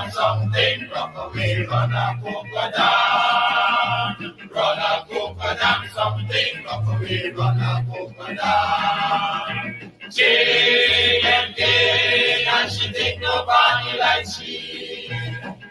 down something, rock away, run a polka down. Run a polka down something, rock away, run a polka down. Jane and Jane, and she take nobody like she.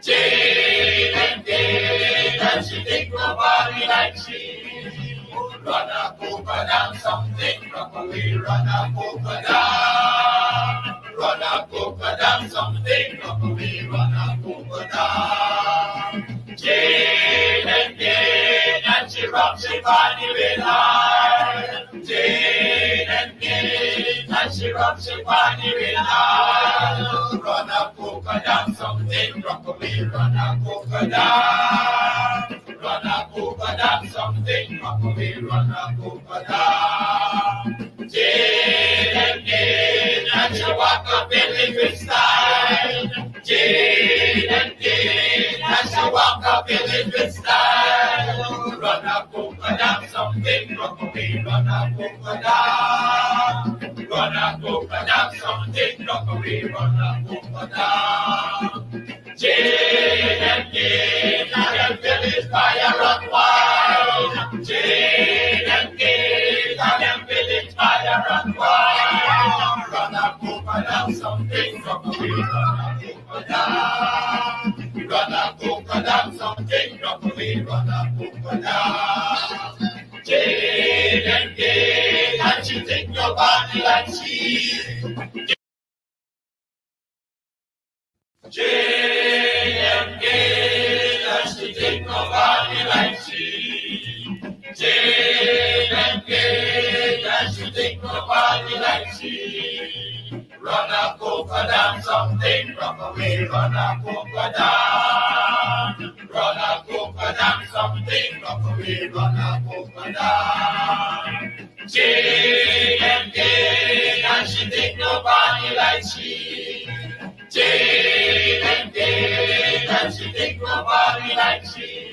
Jane and Jane, and she take nobody like she. Run a polka down something, rock away, run a polka down. Run a polka down something, rock away, run a polka down. Jane and Jane, and she rocks her body with high. Jane and Jane, and she rocks her body with high. Run a polka down something, rock away, run a polka down. Run a polka down something, rock away, run a polka down. Jane and Jane, and she walk up in little style. Jane and Jane, and she walk up in little style. Run a polka down something, rock away, run a polka down. Run a polka down something, rock away, run a polka down. Jane and Jane, and the village fire run wild. Jane and Jane, and the village fire run wild. Run a polka down something, rock away, run a polka down. Run a polka down something, rock away, run a polka down. Jane and Jane, and she take your body like she. Jane and Jane, and she take nobody like she. Jane and Jane, and she take nobody like she. Run a polka down something, rock away, run a polka down. Run a polka down something, rock away, run a polka down. Jane and Jane, and she take nobody like she. Jane and Jane, and she take nobody like she.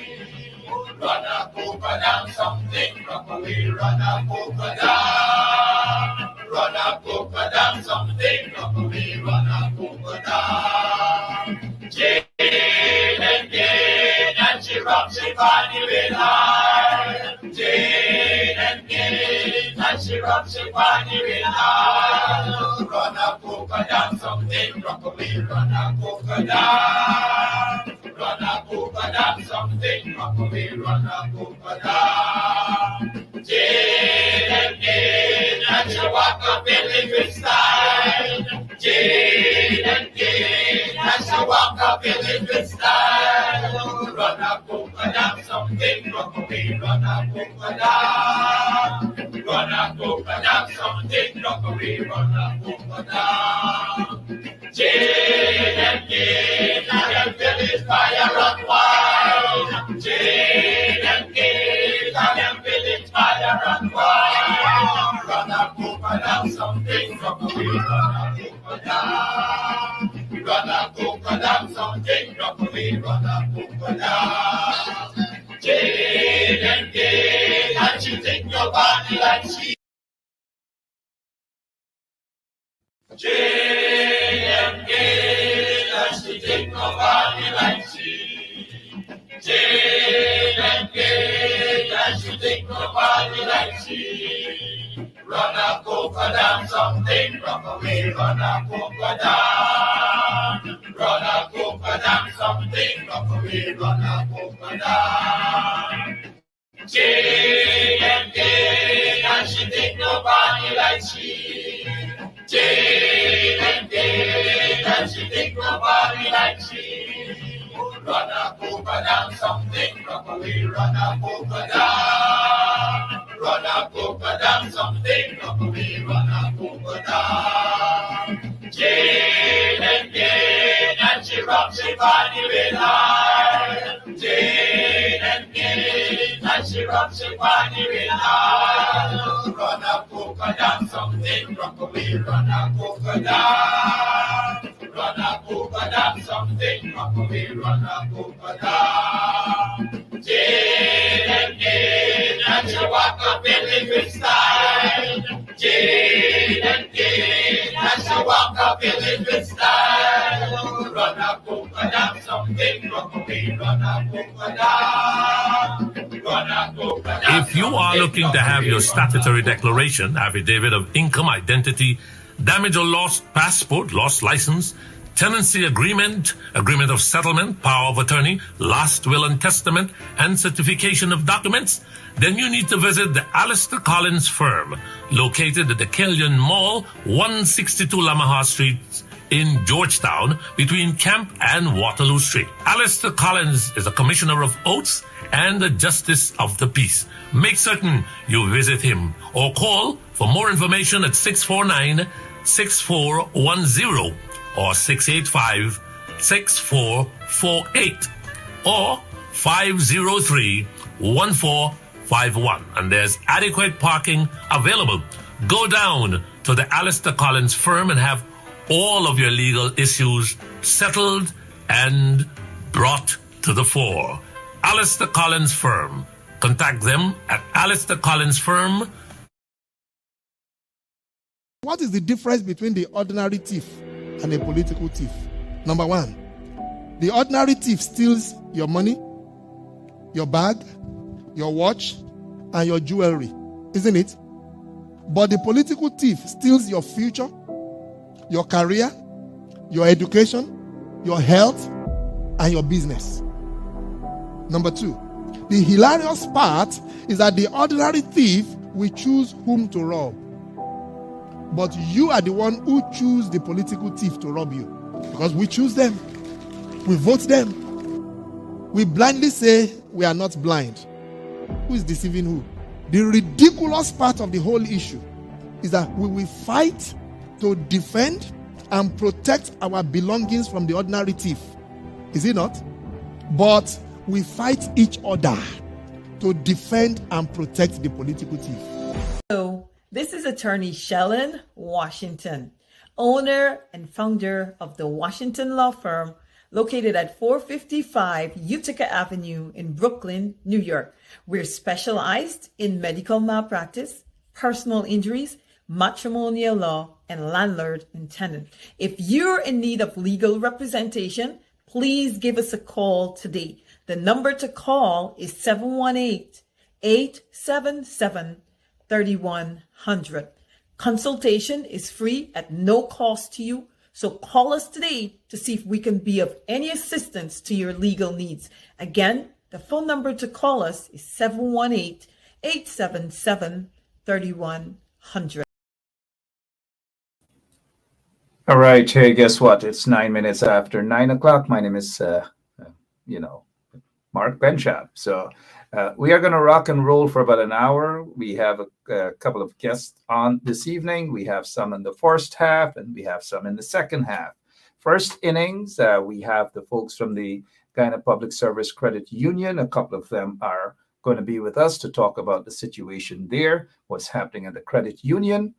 Run a polka down something, rock away, run a polka down. Run a polka down something, rock away, run a polka down. Jane and Jane, and she rocks her body with high. Jane and Jane, and she rocks her body with high. Run a polka down something, rock away, run a polka down. Run a polka down something, rock away, run a polka down. Jane and Jane, and she walk up in little style. Jane and Jane, and she walk up in little style. Run a polka down something, rock away, run a polka down. Run a polka down something, rock away, run a polka down. Jane and Jane, and the village fire run wild. Jane and Jane, and the village fire run wild. Run a polka down something, rock away, run a polka down. Run a polka down something, rock away, run a polka down. Jane and Jane, and she take your body like she. Jane and Jane, and she take nobody like she. Jane and Jane, and she take nobody like she. Run a polka down something, rock away, run a polka down. Run a polka down something, rock away, run a polka down. Jane and Jane, and she take nobody like she. Jane and Jane, and she take nobody like she. Run a polka down something, rock away, run a polka down. Run a polka down something, rock away, run a polka down. Jane and Jane, and she rocks her body with high. Jane and Jane, and she rocks her body with high. Run a polka down something, rock away, run a polka down. Run a polka down something, rock away, run a polka down. Jane and Jane, and she walk up in little style. Jane and Jane, and she walk up in little style. Run a polka have something, rock away, run a polka. If you are looking to have your statutory declaration, affidavit of income, identity, damage or lost passport, lost license, tenancy agreement, agreement of settlement, power of attorney, last will and testament, and certification of documents, then you need to visit the Alistair Collins firm, located at the Killian Mall, 162 Lamaha Street in Georgetown, between Camp and Waterloo Street. Alistair Collins is a commissioner of oaths and a justice of the peace. Make certain you visit him or call for more information at 649-6410 or 685-6448 or 503-1451. And there's adequate parking available. Go down to the Alistair Collins firm and have all of your legal issues settled and brought to the fore. Alistair Collins firm. Contact them at Alistair Collins firm. What is the difference between the ordinary thief and a political thief? Number one, the ordinary thief steals your money, your bag, your watch, and your jewelry, isn't it? But the political thief steals your future, your career, your education, your health, and your business. Number two, the hilarious part is that the ordinary thief will choose whom to rob. But you are the one who choose the political thief to rob you. Because we choose them. We vote them. We blindly say we are not blind. Who is deceiving who? The ridiculous part of the whole issue is that we will fight to defend and protect our belongings from the ordinary thief. Is it not? But we fight each other to defend and protect the political thief. Hello, this is attorney Shellen Washington, owner and founder of the Washington Law Firm, located at 455 Utica Avenue in Brooklyn, New York. We're specialized in medical malpractice, personal injuries, matrimonial law, and landlord and tenant. If you're in need of legal representation, please give us a call today. The number to call is 718-877-3100. Consultation is free at no cost to you. So call us today to see if we can be of any assistance to your legal needs. Again, the phone number to call us is 718-877-3100. All right. Hey, guess what? It's 9 minutes after 9 o'clock. My name is, Mark Benchap. So we are going to rock and roll for about an hour. We have a couple of guests on this evening. We have some in the first half and we have some in the second half. First innings, we have the folks from the Guyana Public Service Credit Union. A couple of them are going to be with us to talk about the situation there, what's happening at the credit union,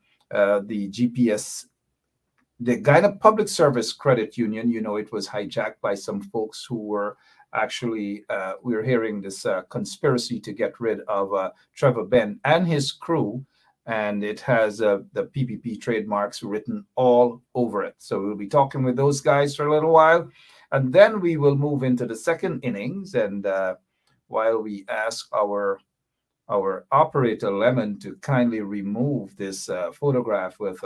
the Guyana Public Service Credit Union. It was hijacked by some folks who were actually, we were hearing this conspiracy to get rid of Trevor Ben and his crew, and it has the PPP trademarks written all over it. So we'll be talking with those guys for a little while, and then we will move into the second innings. And while we ask our operator Lemon to kindly remove this photograph with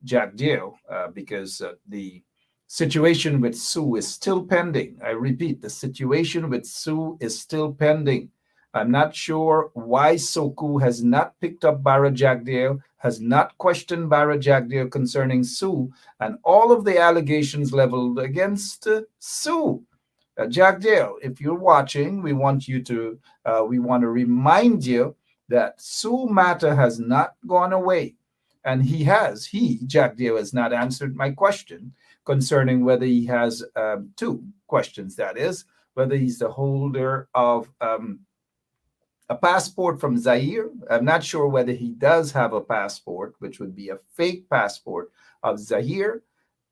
Jack Deal, because the situation with Sue is still pending. I repeat, the situation with Sue is still pending. I'm not sure why Soku has not picked up Barra Jagdeo, has not questioned Barra Jagdeo concerning Sue and all of the allegations leveled against Sue. Jagdeo, if you're watching, we want to remind you that Sue matter has not gone away. And Jagdeo, has not answered my question concerning whether he has two questions. That is, whether he's the holder of a passport from Zaire. I'm not sure whether he does have a passport, which would be a fake passport of Zaire,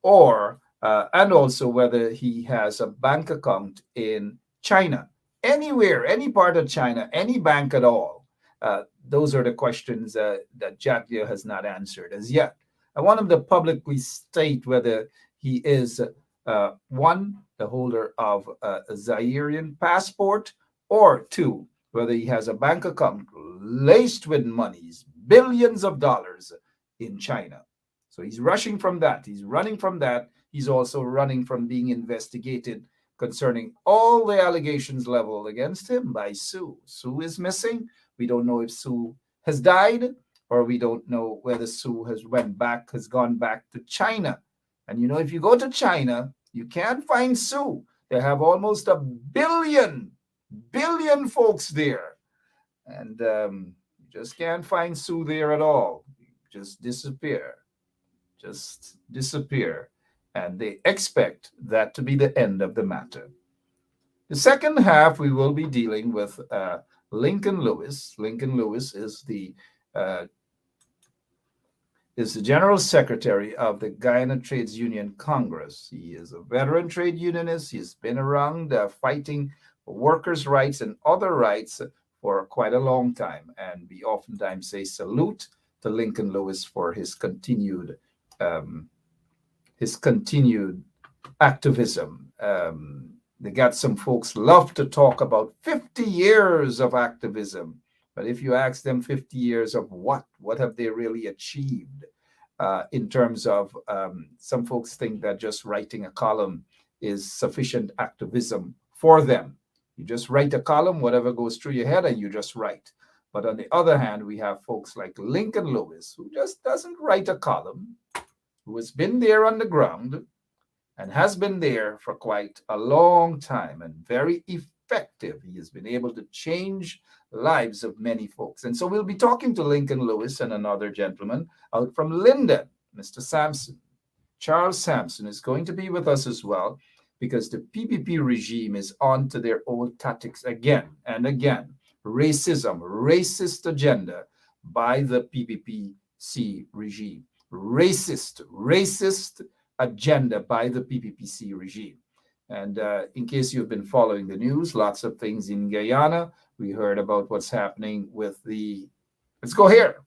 or and also whether he has a bank account in China, anywhere, any part of China, any bank at all. Those are the questions that Jagdeo has not answered as yet. I want him to publicly state whether he is one, the holder of a Zairian passport, or two, whether he has a bank account laced with monies, billions of dollars in China. So he's rushing from that. He's running from that. He's also running from being investigated concerning all the allegations leveled against him by Sue. Sue is missing. We don't know if Sue has died, or we don't know whether Sue has gone back to China. And if you go to China, you can't find Sue. They have almost a billion folks there. And you just can't find Sue there at all. Just disappear. And they expect that to be the end of the matter. The second half, we will be dealing with Lincoln Lewis. Lincoln Lewis is the General Secretary of the Guyana Trades Union Congress. He is a veteran trade unionist. He's been around fighting for workers' rights and other rights for quite a long time. And we oftentimes say salute to Lincoln Lewis for his continued activism. They got some folks love to talk about 50 years of activism. But if you ask them 50 years of what have they really achieved in terms of, some folks think that just writing a column is sufficient activism for them. You just write a column, whatever goes through your head, and you just write. But on the other hand, we have folks like Lincoln Lewis, who just doesn't write a column, who has been there on the ground and has been there for quite a long time and very effective. He has been able to change lives of many folks. And so we'll be talking to Lincoln Lewis and another gentleman out from Linden, Mr. Sampson. Charles Sampson is going to be with us as well, because the PPP regime is on to their old tactics again and again. Racism, racist agenda by the PPPC regime. Racist agenda by the PPPC regime. And in case you've been following the news, lots of things in Guyana. We heard about what's happening with let's go here.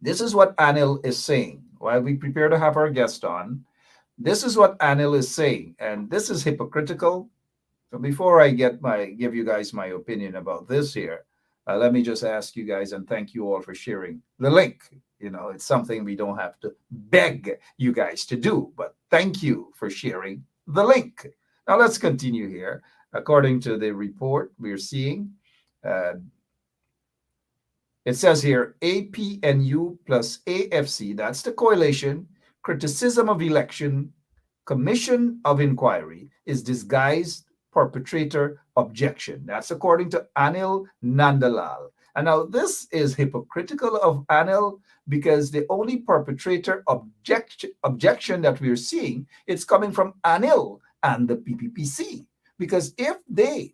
This is what Anil is saying. While we prepare to have our guest on, this is what Anil is saying. And this is hypocritical. So before I give you guys my opinion about this here, let me just ask you guys, and thank you all for sharing the link. It's something we don't have to beg you guys to do, but thank you for sharing the link. Now let's continue here. According to the report we're seeing, it says here, APNU plus AFC, that's the coalition, criticism of election, commission of inquiry is disguised perpetrator objection. That's according to Anil Nandalal. And now this is hypocritical of Anil, because the only perpetrator objection that we're seeing, it's coming from Anil and the PPPC. Because if they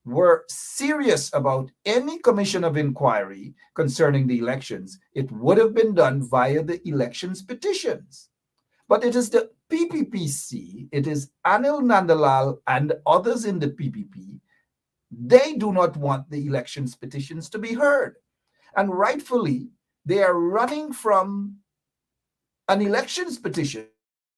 were serious about any commission of inquiry concerning the elections, it would have been done via the elections petitions. But it is the PPPC, it is Anil Nandalal and others in the PPP, they do not want the elections petitions to be heard. And rightfully, they are running from an elections petition.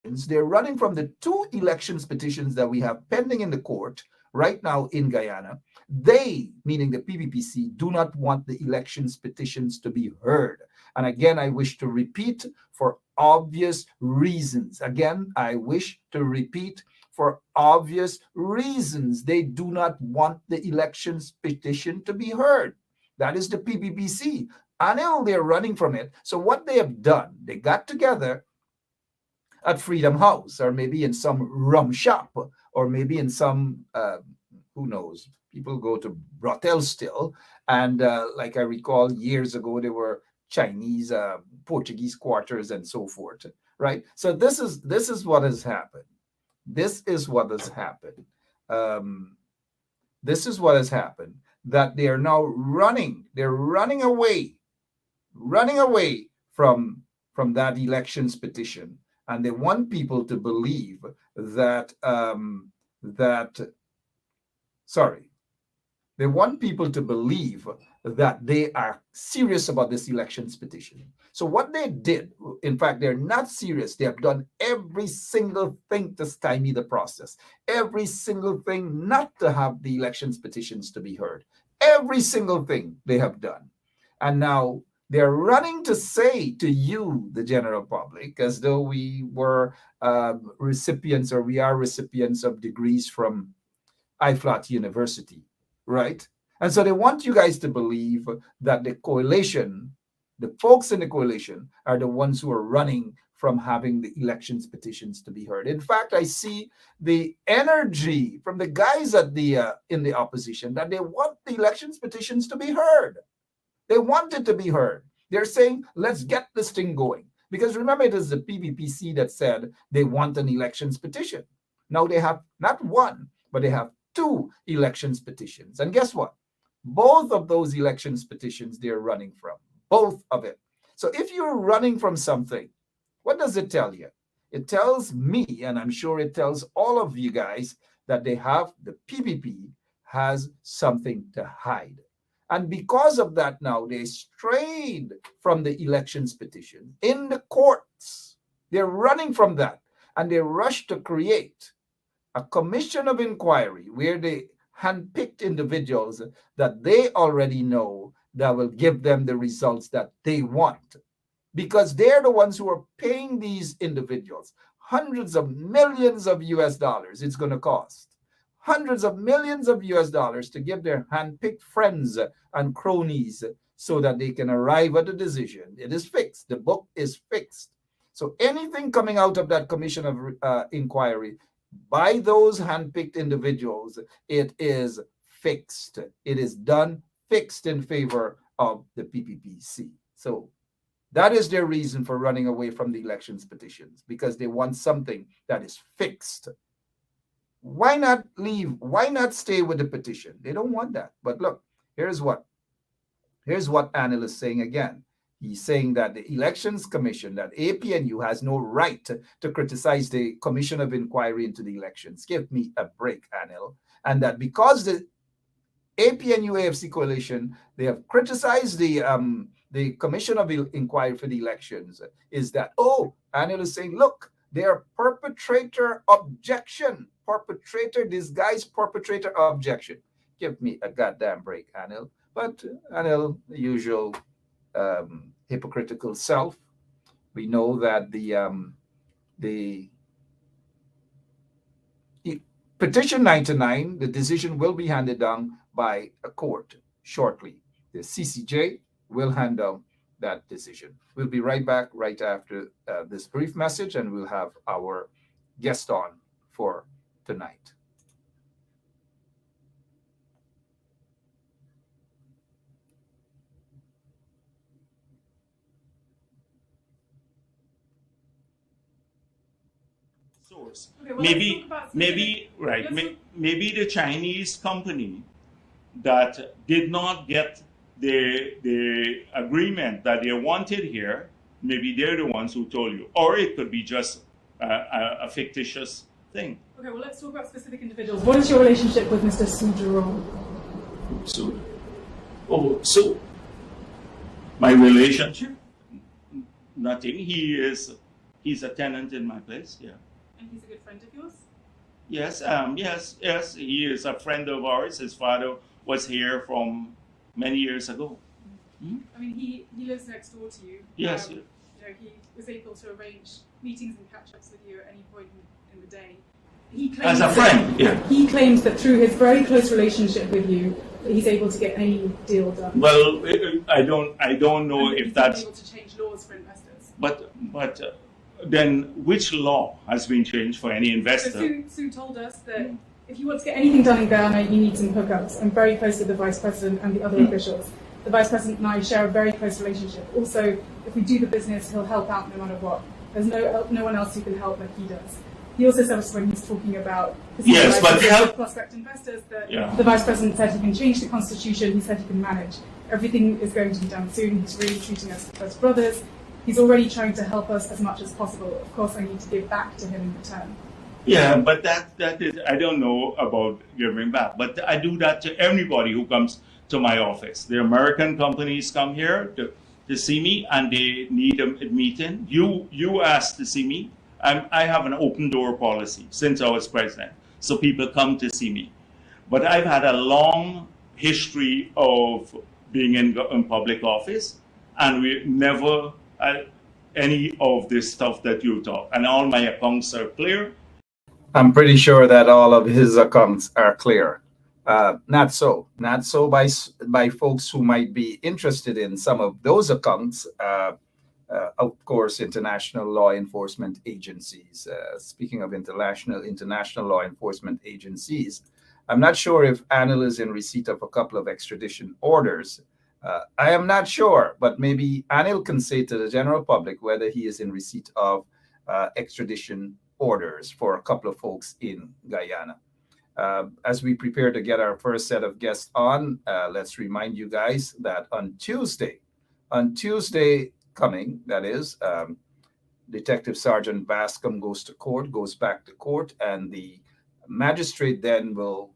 They're running from the 2 elections petitions that we have pending in the court right now in Guyana. They, meaning the PPPC, do not want the elections petitions to be heard. And again, I wish to repeat, for obvious reasons. Again, I wish to repeat, for obvious reasons. They do not want the elections petition to be heard. That is the PPPC. Anil, they're running from it. So what they have done, they got together at Freedom House, or maybe in some rum shop, or maybe in some, who knows, people go to brothels still. And like I recall years ago, there were Chinese, Portuguese quarters and so forth, right? So this is what has happened. This is what has happened. This is what has happened, that they are now running. They're running away from that elections petition. And they want people to believe that, they want people to believe that they are serious about this elections petition. So what they did, in fact, they're not serious. They have done every single thing to stymie the process, every single thing not to have the elections petitions to be heard, every single thing they have done. And now they're running to say to you, the general public, as though we were recipients, or we are recipients of degrees from IFLAT University, right? And so they want you guys to believe that the coalition, the folks in the coalition, are the ones who are running from having the elections petitions to be heard. In fact, I see the energy from the guys at the in the opposition that they want the elections petitions to be heard. They want it to be heard. They're saying, let's get this thing going. Because remember, it is the PPPC that said they want an elections petition. Now they have not one, but they have 2 elections petitions. And guess what? Both of those elections petitions they're running from. Both of it. So if you're running from something, what does it tell you? It tells me, and I'm sure it tells all of you guys, that they have, the PPP has something to hide. And because of that, now they strayed from the elections petition in the courts. They're running from that. And they rushed to create a commission of inquiry where they handpicked individuals that they already know that will give them the results that they want. Because they're the ones who are paying these individuals hundreds of millions of US dollars it's going to cost. Hundreds of millions of US dollars to give their handpicked friends and cronies so that they can arrive at a decision. It is fixed. The book is fixed. So anything coming out of that commission of inquiry by those handpicked individuals, it is fixed. It is done, fixed in favor of the PPPC. So that is their reason for running away from the elections petitions, because they want something that is fixed. Why not leave? Why not stay with the petition? They don't want that. But look, here's what Anil is saying again. He's saying that the Elections Commission, that APNU has no right to criticize the Commission of Inquiry into the elections. Give me a break, Anil. And that because the APNU-AFC coalition, they have criticized the Commission of Inquiry for the elections, is that, oh, Anil is saying, look, they are perpetrator objection. Perpetrator, disguised perpetrator objection. Give me a goddamn break, Anil. But Anil, the usual hypocritical self. We know that the petition 99, the decision will be handed down by a court shortly. The CCJ will hand down that decision. We'll be right back right after this brief message, and we'll have our guest on for tonight. Source. Okay, well, maybe the Chinese company that did not get the agreement that they wanted here, maybe they're the ones who told you, or it could be just a fictitious thing. Okay, well, let's talk about specific individuals. What is your relationship with Mr. Su Jerome? So my relationship? Nothing. He's a tenant in my place. Yeah. And he's a good friend of yours? Yes. Yes. He is a friend of ours. His father was here from many years ago. Mm-hmm. I mean, he lives next door to you. Yes. You know, he was able to arrange meetings and catch-ups with you at any point in the day. He claims as a friend, yeah. He claims that through his very close relationship with you, that he's able to get any deal done. Well, I don't know and if that's able to change laws for investors. But then which law has been changed for any investor? So Sue told us that if you want to get anything done in Guyana, you need some hookups. I'm very close with the Vice President and the other officials. The Vice President and I share a very close relationship. Also, if we do the business, he'll help out no matter what. There's no one else who can help like he does. He also said us when he's talking about prospect investors that the Vice President said he can change the Constitution. He said he can manage. Everything is going to be done soon. He's really treating us as brothers. He's already trying to help us as much as possible. Of course, I need to give back to him in return. Yeah, but that is, I don't know about giving back, but I do that to everybody who comes to my office. The American companies come here to see me, and they need a meeting. You ask to see me. I have an open door policy since I was president, so people come to see me. But I've had a long history of being in public office, and we never had any of this stuff that you talk. And all my accounts are clear. I'm pretty sure that all of his accounts are clear. Not so by folks who might be interested in some of those accounts. Of course, international law enforcement agencies. Speaking of international law enforcement agencies, I'm not sure if Anil is in receipt of a couple of extradition orders. I am not sure, but maybe Anil can say to the general public whether he is in receipt of extradition orders for a couple of folks in Guyana. As we prepare to get our first set of guests on, let's remind you guys that on Tuesday coming, that is, Detective Sergeant Bascom goes back to court, and the magistrate then will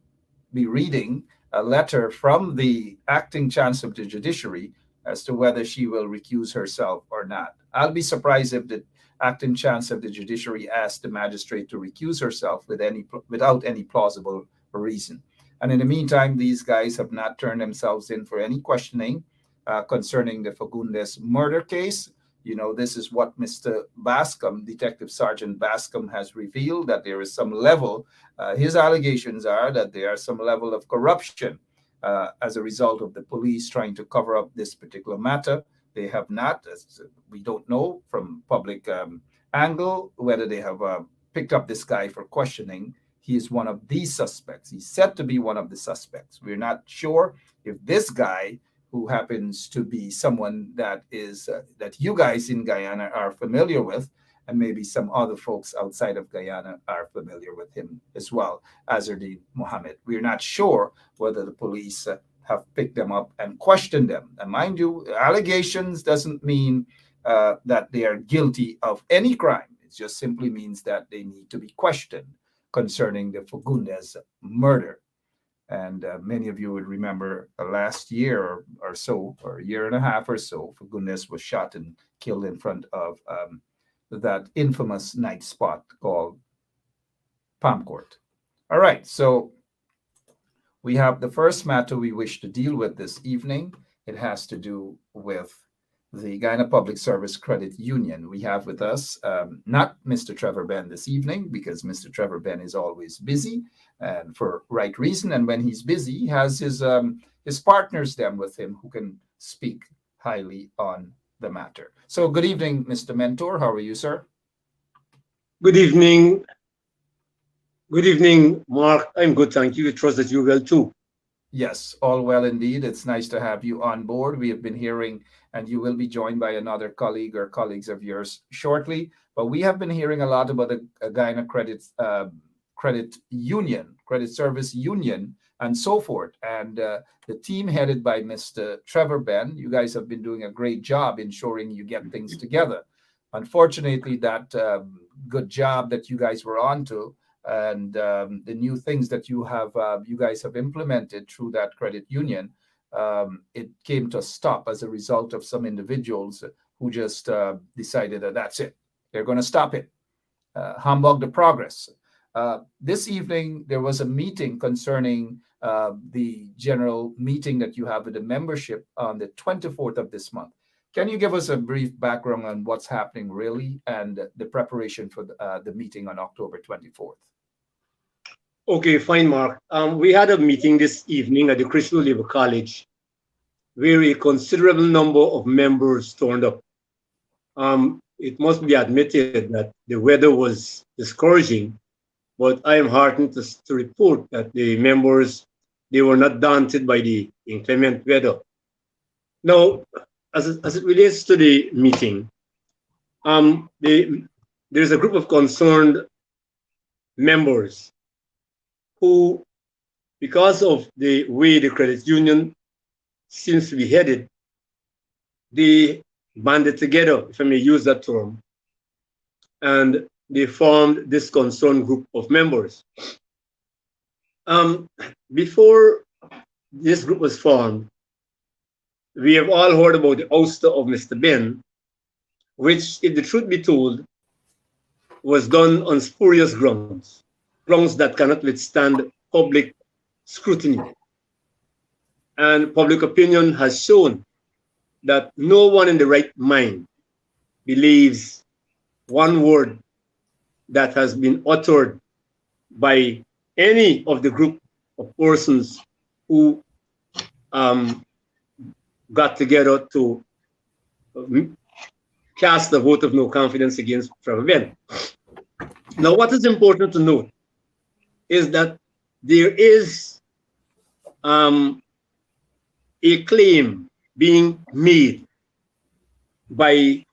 be reading a letter from the acting chancellor of the judiciary as to whether she will recuse herself or not. I'll be surprised if the acting chancellor of the judiciary asked the magistrate to recuse herself without any plausible reason. And in the meantime, these guys have not turned themselves in for any questioning concerning the Fagundes murder case. You know, this is what Mr. Bascom, Detective Sergeant Bascom, has revealed, that there is some level, his allegations are that there are some level of corruption as a result of the police trying to cover up this particular matter. They have not, we don't know from public angle, whether they have picked up this guy for questioning. He is one of the suspects. He's said to be one of the suspects. We're not sure if this guy, who happens to be someone that is that you guys in Guyana are familiar with, and maybe some other folks outside of Guyana are familiar with him as well, Azardine Mohammed. We're not sure whether the police have picked them up and questioned them. And mind you, allegations doesn't mean that they are guilty of any crime. It just simply means that they need to be questioned concerning the Fagundes murder. And many of you would remember last year or so, or a year and a half or so, Fagundes was shot and killed in front of that infamous night spot called Palm Court. All right, so we have the first matter we wish to deal with this evening. It has to do with the Guyana Public Service Credit Union. We have with us not Mr. Trevor Ben this evening, because Mr. Trevor Ben is always busy, and for right reason. And when he's busy, he has his partners then with him who can speak highly on the matter. So good evening, Mr. Mentor. How are you, sir? Good evening. Good evening, Mark. I'm good, thank you. I trust that you're well too. Yes, all well indeed. It's nice to have you on board. We have been hearing, and you will be joined by another colleague or colleagues of yours shortly, but we have been hearing a lot about the Guyana Credit Union, Credit Service Union, and so forth. And the team headed by Mr. Trevor Ben, you guys have been doing a great job ensuring you get things together. Unfortunately, that good job that you guys were onto, and the new things that you guys have implemented through that credit union, it came to a stop as a result of some individuals who just decided that that's it. They're going to stop it, humbug the progress. This evening, there was a meeting concerning the general meeting that you have with the membership on the 24th of this month. Can you give us a brief background on what's happening really, and the preparation for the meeting on October 24th? Okay, fine, Mark. We had a meeting this evening at the Crystal River College where a considerable number of members turned up. It must be admitted that the weather was discouraging, but I am heartened to report that the members, they were not daunted by the inclement weather. Now, as it relates to the meeting, there's a group of concerned members who, because of the way the credit union seems to be headed, they banded together, if I may use that term, and they formed this concerned group of members. Before this group was formed, we have all heard about the ouster of Mr. Ben, which, if the truth be told, was done on spurious grounds, grounds that cannot withstand public scrutiny. And public opinion has shown that no one in the right mind believes one word that has been uttered by any of the group of persons who got together to cast a vote of no confidence against Trevor Ben. Now, what is important to note is that there is a claim being made by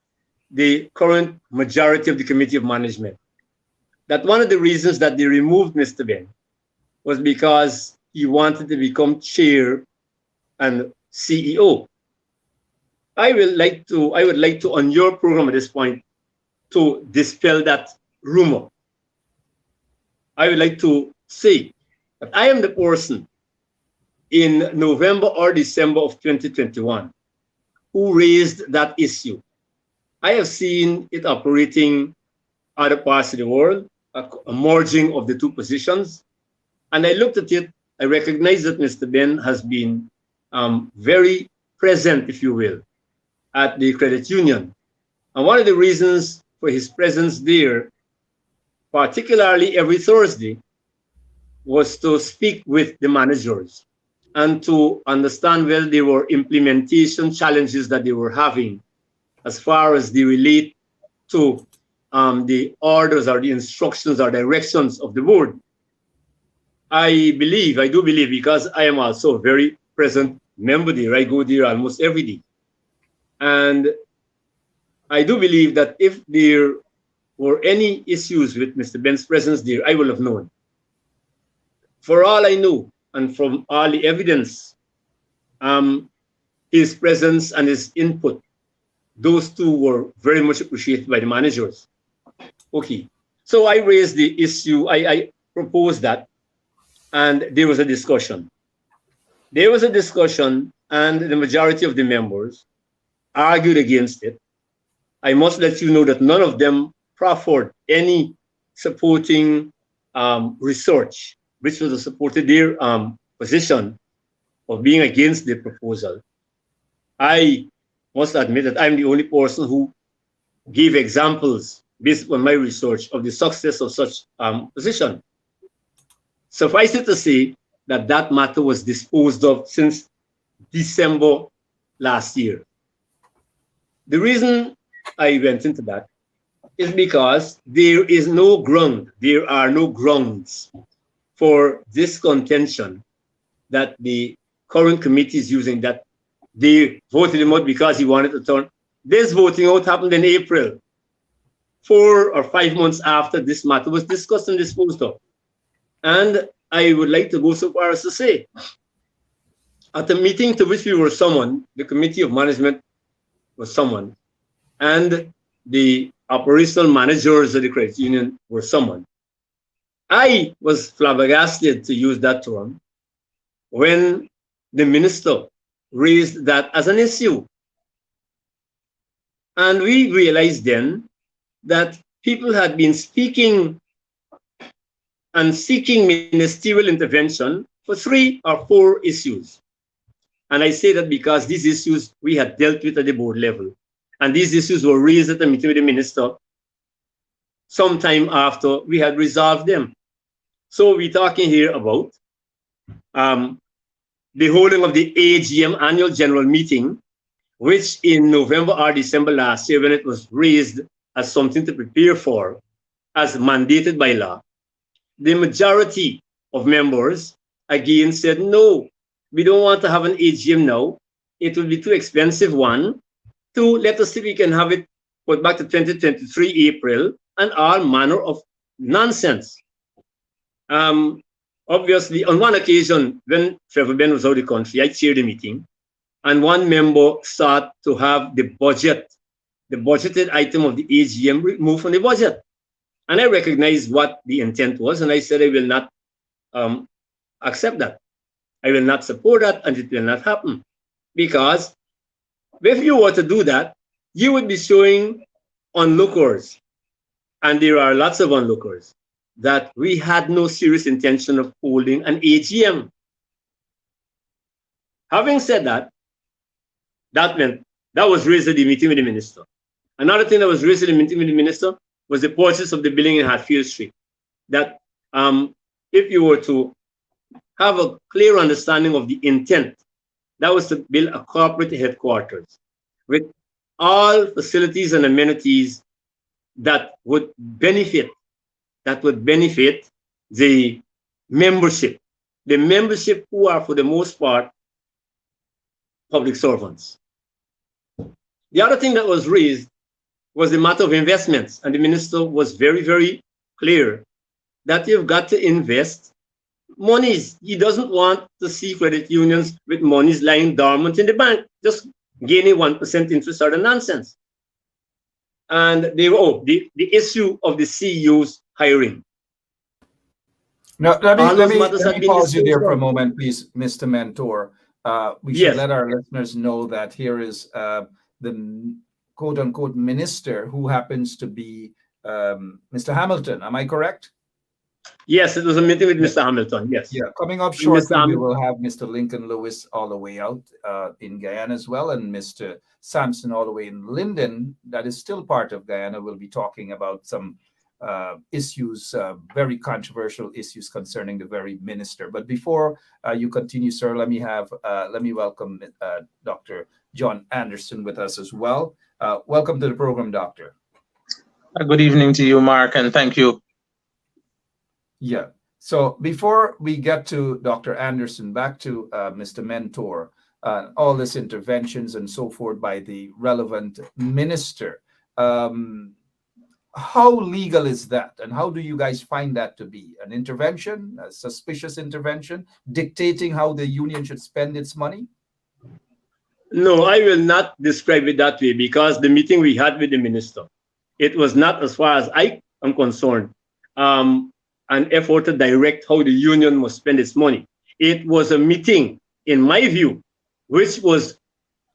the current majority of the Committee of Management that one of the reasons that they removed Mr. Ben was because he wanted to become chair and CEO. I would like to, on your program at this point, to dispel that rumor. I would like to say that I am the person in November or December of 2021 who raised that issue. I have seen it operating other parts of the world, a merging of the two positions. And I looked at it, I recognized that Mr. Ben has been very present, if you will, at the credit union. And one of the reasons for his presence there, particularly every Thursday, was to speak with the managers and to understand whether there were implementation challenges that they were having as far as they relate to the orders or the instructions or directions of the board. I do believe, because I am also a very present member there, I go there almost every day. And I do believe that if there were any issues with Mr. Ben's presence there, I will have known. For all I know, and from all the evidence, his presence and his input, those two were very much appreciated by the managers. Okay, so I raised the issue, I proposed that, and there was a discussion. There was a discussion, and the majority of the members argued against it. I must let you know that none of them proffered any supporting research, which was supported their position of being against the proposal. I must admit that I'm the only person who gave examples based on my research of the success of such position. Suffice it to say that that matter was disposed of since December last year. The reason I went into that is because there is no ground, there are no grounds for this contention that the current committee is using, that they voted him out because he wanted to turn. This voting out happened in April, 4 or 5 months after this matter was discussed and disposed of. And I would like to go so far as to say, at the meeting to which we were summoned, the Committee of Management was summoned, and the operational managers of the credit union were summoned. I was flabbergasted, to use that term, when the minister raised that as an issue. And we realized then that people had been speaking and seeking ministerial intervention for 3 or 4 issues. And I say that because these issues we had dealt with at the board level. And these issues were raised at the meeting with the minister sometime after we had resolved them. So we're talking here about the holding of the AGM annual general meeting, which in November or December last year, when it was raised as something to prepare for, as mandated by law, the majority of members again said, no, we don't want to have an AGM now. It will be too expensive, 1. 2, let us see if we can have it put back to 2023 April, and all manner of nonsense. Obviously, on one occasion, when Trevor Ben was out of the country, I chaired the meeting, and one member sought to have the budgeted item of the AGM removed from the budget. And I recognized what the intent was, and I said I will not accept that. I will not support that, and it will not happen. Because if you were to do that, you would be showing onlookers, and there are lots of onlookers, that we had no serious intention of holding an AGM. Having said that, that was raised at the meeting with the minister. Another thing that was raised at the meeting with the minister was the purchase of the building in Hatfield Street. That if you were to have a clear understanding of the intent, that was to build a corporate headquarters with all facilities and amenities that would benefit the membership who are, for the most part, public servants. The other thing that was raised was the matter of investments, and the minister was very, very clear that you've got to invest monies. He doesn't want to see credit unions with monies lying dormant in the bank, just gaining 1% interest or the nonsense. And the issue of the CEO's hiring. Now, let me pause you there for a moment, please, Mr. Mentor. We should let our listeners know that here is the quote-unquote minister who happens to be Mr. Hamilton. Am I correct? Yes, it was a meeting with Mr. Hamilton, yes. Yeah, coming up shortly, we will have Mr. Lincoln Lewis all the way out in Guyana as well, and Mr. Sampson all the way in Linden, that is still part of Guyana. We'll be talking about some issues, very controversial issues concerning the very minister. But before you continue, sir, let me welcome Dr. John Anderson with us as well. Welcome to the program, Doctor. Good evening to you, Mark, and thank you. Yeah. So before we get to Dr. Anderson, back to Mr. Mentor, all these interventions and so forth by the relevant minister. How legal is that? And how do you guys find that to be? An intervention, a suspicious intervention, dictating how the union should spend its money? No, I will not describe it that way, because the meeting we had with the minister, it was not, as far as I am concerned, an effort to direct how the union must spend its money. It was a meeting, in my view, which was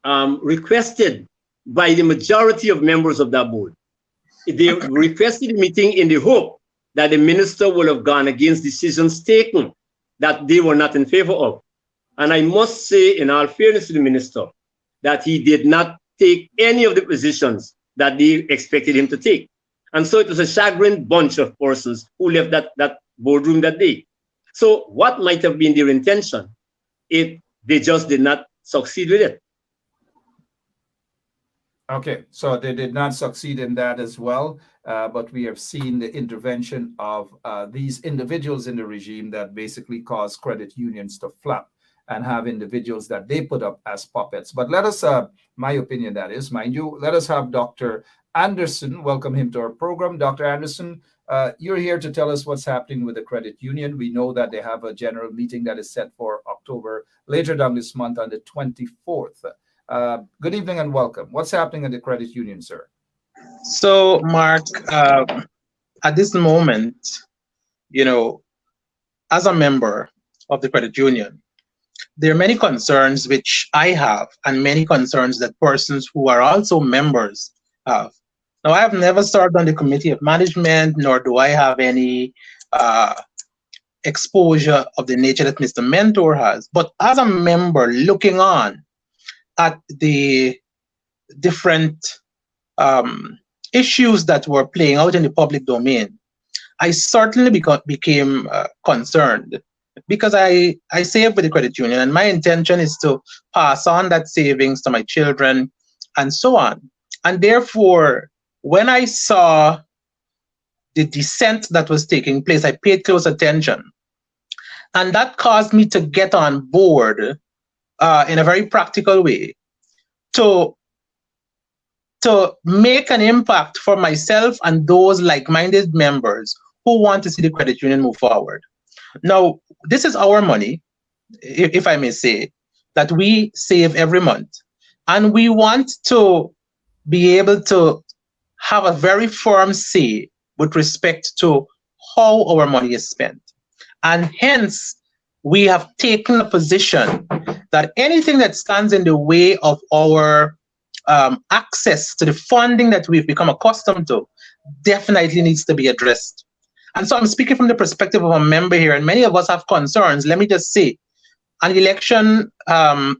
requested by the majority of members of that board. They requested a meeting in the hope that the minister will have gone against decisions taken that they were not in favor of. And I must say, in all fairness to the minister, that he did not take any of the positions that they expected him to take. And so it was a chagrined bunch of persons who left that boardroom that day. So what might have been their intention if they just did not succeed with it? Okay, so they did not succeed in that as well, but we have seen the intervention of these individuals in the regime that basically cause credit unions to flap and have individuals that they put up as puppets. But let us, my opinion that is, mind you, let us have Dr. Anderson, welcome him to our program. Dr. Anderson, you're here to tell us what's happening with the credit union. We know that they have a general meeting that is set for October, later down this month on the 24th. Good evening and welcome. What's happening at the credit union, sir? So, Mark, at this moment, as a member of the credit union, there are many concerns which I have, and many concerns that persons who are also members have. Now, I have never served on the committee of management, nor do I have any exposure of the nature that Mr. Mentor has. But as a member looking on at the different issues that were playing out in the public domain, I certainly became concerned, because I save with the credit union, and my intention is to pass on that savings to my children and so on. And therefore, when I saw the descent that was taking place, I paid close attention. And that caused me to get on board in a very practical way to make an impact for myself and those like-minded members who want to see the credit union move forward. Now, this is our money, if I may say, that we save every month. And we want to be able to have a very firm say with respect to how our money is spent. And hence, we have taken a position that anything that stands in the way of our access to the funding that we've become accustomed to definitely needs to be addressed. And so I'm speaking from the perspective of a member here, and many of us have concerns. Let me just say, an election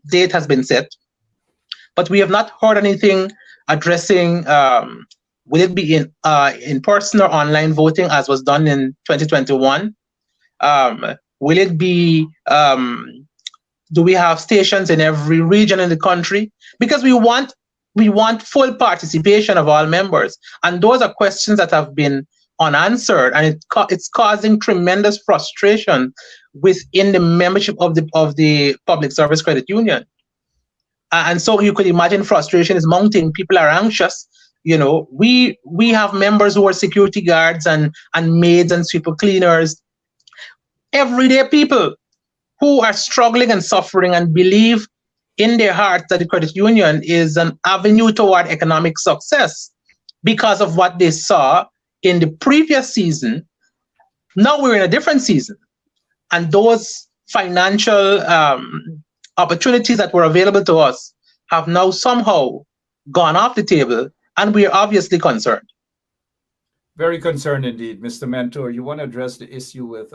date has been set, but we have not heard anything addressing will it be in person or online voting as was done in 2021? Will it be, do we have stations in every region in the country? Because we want full participation of all members. And those are questions that have been unanswered, and it's causing tremendous frustration within the membership of the Public Service Credit Union. And so you could imagine frustration is mounting. People are anxious. You know, we have members who are security guards and maids and sweeper cleaners, everyday people who are struggling and suffering and believe in their hearts that the credit union is an avenue toward economic success because of what they saw in the previous season. Now we're in a different season, and those financial opportunities that were available to us have now somehow gone off the table, and we are obviously concerned. Very concerned indeed. Mr. Mentor, you want to address the issue with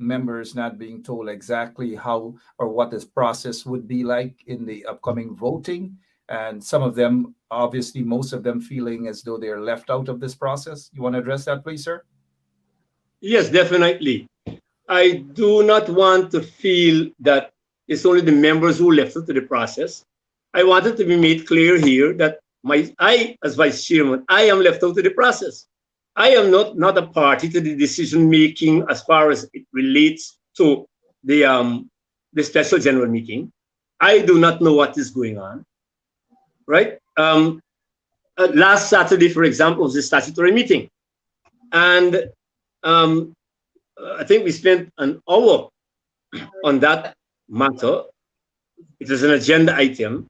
members not being told exactly how or what this process would be like in the upcoming voting, and some of them, obviously most of them, feeling as though they're left out of this process. You want to address that, please, sir? Yes, definitely. I do not want to feel that it's only the members who left out of the process. I want it to be made clear here that I, as vice chairman, I am left out of the process. I am not a party to the decision making as far as it relates to the special general meeting. I do not know what is going on, right? Last Saturday, for example, was the statutory meeting, and I think we spent an hour on that matter. It was an agenda item,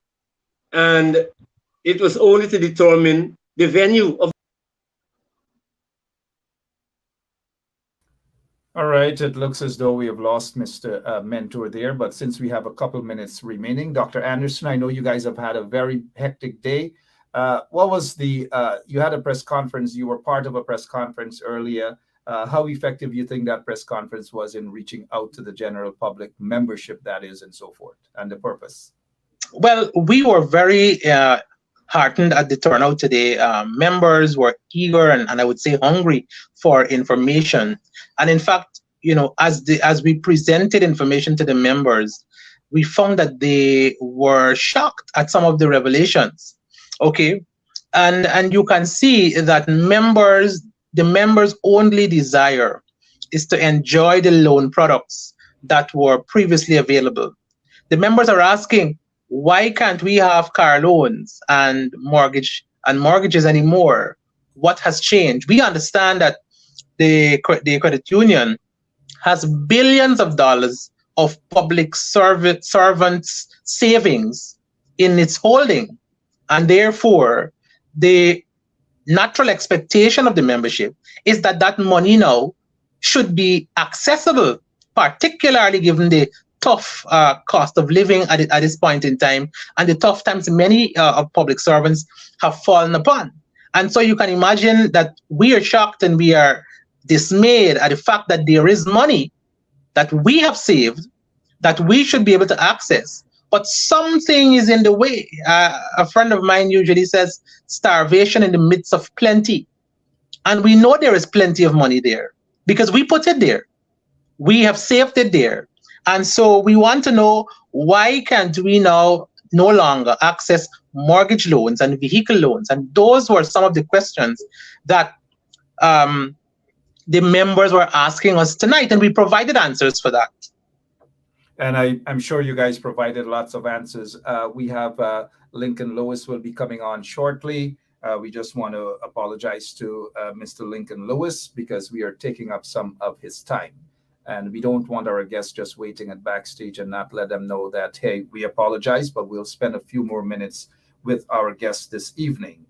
and it was only to determine the venue of. All right, it looks as though we have lost Mr. Mentor there, but since we have a couple minutes remaining, Dr. Anderson, I know you guys have had a very hectic day. What was the, you had a press conference, you were part of a press conference earlier. How effective do you think that press conference was in reaching out to the general public, membership that is, and so forth, and the purpose? Well, we were very heartened at the turnout today. Members were eager and I would say hungry for information. And in fact, you know, as we presented information to the members, we found that they were shocked at some of the revelations. Okay, and you can see that the members' only desire is to enjoy the loan products that were previously available. The members are asking, why can't we have car loans and mortgages anymore? What has changed? We understand that the credit union has billions of dollars of public servants' savings in its holding, and therefore the natural expectation of the membership is that that money now should be accessible, particularly given the tough cost of living at this point in time and the tough times many of public servants have fallen upon. And so you can imagine that we are shocked and we are dismayed at the fact that there is money that we have saved that we should be able to access, but something is in the way. A friend of mine usually says starvation in the midst of plenty. And we know there is plenty of money there because we put it there. We have saved it there. And so we want to know, why can't we now no longer access mortgage loans and vehicle loans? And those were some of the questions that the members were asking us tonight, and we provided answers for that. And I'm sure you guys provided lots of answers. We have Lincoln Lewis will be coming on shortly. We just want to apologize to Mr. Lincoln Lewis because we are taking up some of his time. And we don't want our guests just waiting at backstage and not let them know that, hey, we apologize, but we'll spend a few more minutes with our guests this evening.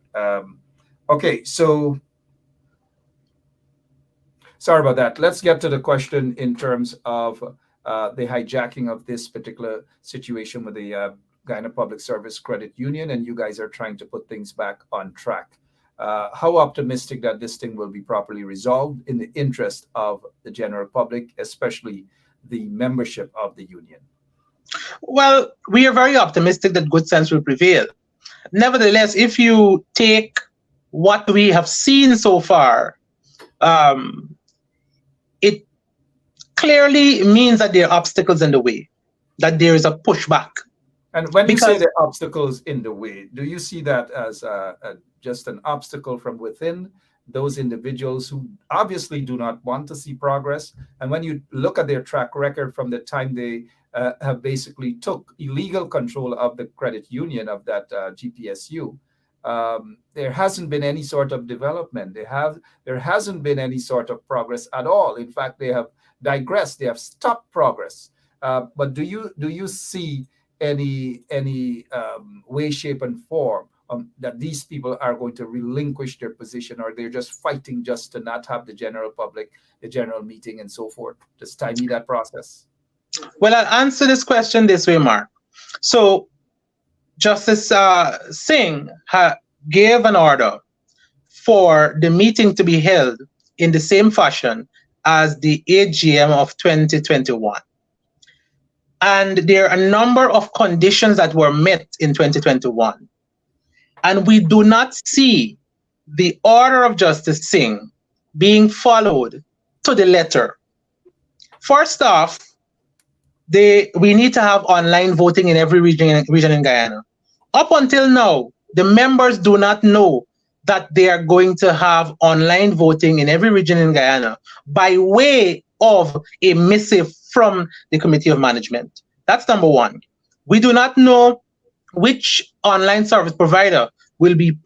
Okay, so sorry about that. Let's get to the question in terms of the hijacking of this particular situation with the Guyana Public Service Credit Union, and you guys are trying to put things back on track. How optimistic that this thing will be properly resolved in the interest of the general public, especially the membership of the union? Well, we are very optimistic that good sense will prevail. Nevertheless, if you take what we have seen so far, it clearly means that there are obstacles in the way, that there is a pushback. And when you say the obstacles in the way, do you see that as just an obstacle from within those individuals who obviously do not want to see progress? And when you look at their track record from the time they have basically took illegal control of the credit union, of that GPSU, there hasn't been any sort of development. There hasn't been any sort of progress at all. In fact, they have digressed. They have stopped progress. But do you see any way, shape, and form that these people are going to relinquish their position, or they're just fighting just to not have the general public, the general meeting, and so forth, to stymie that process? Well, I'll answer this question this way, Mark. So Justice Singh gave an order for the meeting to be held in the same fashion as the AGM of 2021. And there are a number of conditions that were met in 2021. And we do not see the order of Justice Singh being followed to the letter. First off, we need to have online voting in every region in Guyana. Up until now, the members do not know that they are going to have online voting in every region in Guyana by way of a missive from the Committee of Management. That's number one. We do not know which online service provider will be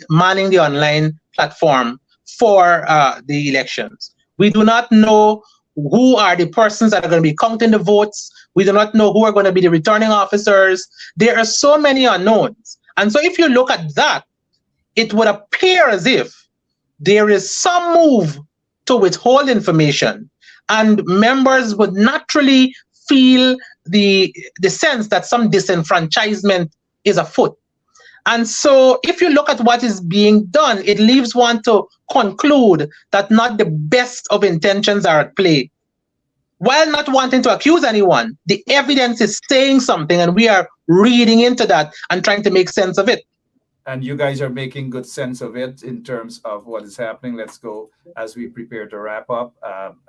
manning the online platform for the elections. We do not know who are the persons that are going to be counting the votes. We do not know who are going to be the returning officers. There are so many unknowns. And so if you look at that, it would appear as if there is some move to withhold information, and members would naturally feel the sense that some disenfranchisement is afoot. And so if you look at what is being done, it leaves one to conclude that not the best of intentions are at play. While not wanting to accuse anyone, the evidence is saying something, and we are reading into that and trying to make sense of it. And you guys are making good sense of it in terms of what is happening. Let's go as we prepare to wrap up.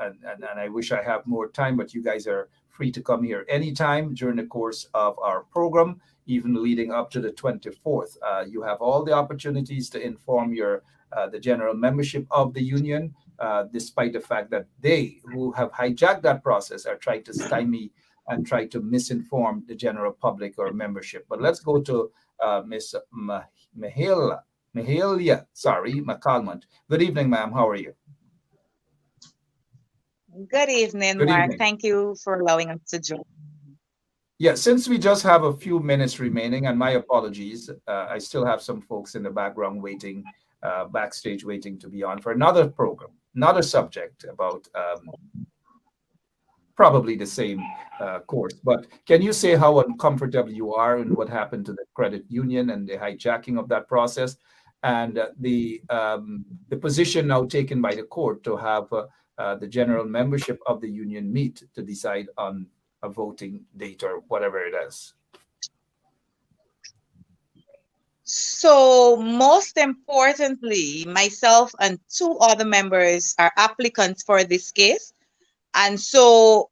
And I wish I have more time, but you guys are free to come here anytime during the course of our program, even leading up to the 24th. You have all the opportunities to inform the general membership of the union, despite the fact that they who have hijacked that process are trying to stymie and try to misinform the general public or membership. But let's go to Ms. Mahalia McCalmont. Good evening, ma'am. How are you? Good evening, Good Mark. evening. Thank you for allowing us to join. Yeah, since we just have a few minutes remaining, and my apologies, I still have some folks in the background waiting, backstage waiting to be on for another program, another subject about probably the same course. But can you say how uncomfortable you are and what happened to the credit union and the hijacking of that process, and the position now taken by the court to have the general membership of the union meet to decide on a voting date or whatever it is? So most importantly, myself and two other members are applicants for this case. And so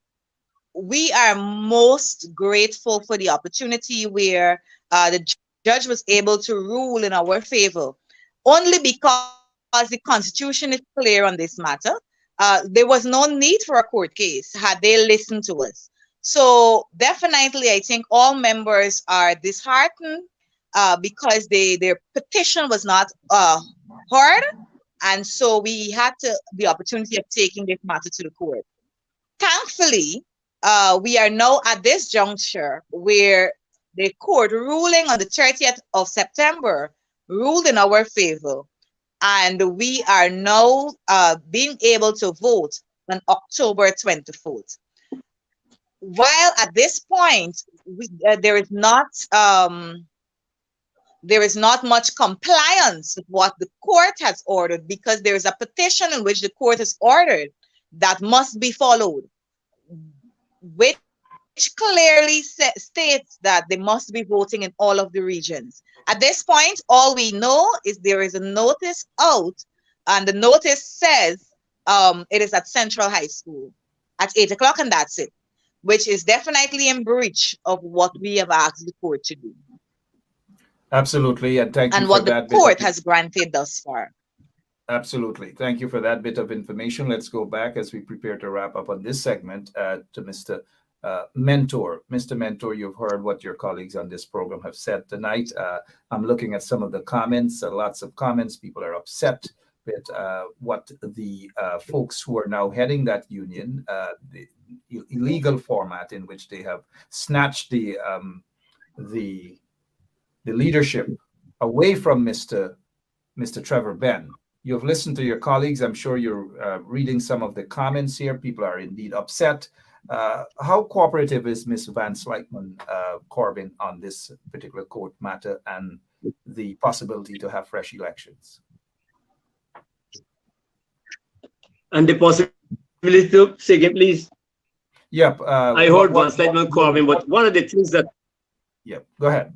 we are most grateful for the opportunity where the judge was able to rule in our favor, only because the Constitution is clear on this matter. There was no need for a court case had they listened to us. So definitely, I think all members are disheartened because their petition was not heard. And so we had the opportunity of taking this matter to the court. Thankfully, we are now at this juncture where the court ruling on the 30th of September ruled in our favor. And we are now being able to vote on October 24th. while at this point there is not much compliance with what the court has ordered, because there is a petition in which the court has ordered that must be followed, which clearly states that they must be voting in all of the regions. At this point, all we know is there is a notice out, and the notice says it is at Central High School at 8 o'clock, and that's it, which is definitely in breach of what we have asked the court to do. Absolutely, and thank you and for what that the court has granted thus far. Absolutely. Thank you for that bit of information. Let's go back as we prepare to wrap up on this segment to Mr. Mentor. Mr. Mentor, you've heard what your colleagues on this program have said tonight. I'm looking at some of the comments, lots of comments. People are upset with what the folks who are now heading that union, the illegal format in which they have snatched the leadership away from Mr. Trevor Benn. You've listened to your colleagues. I'm sure you're reading some of the comments here. People are indeed upset. How cooperative is Ms. Van Slyteman Corbin on this particular court matter and the possibility to have fresh elections? And the possibility to, say again, please. Yep. I heard Van Slyteman Corbin, but one of the things that... Yep, go ahead.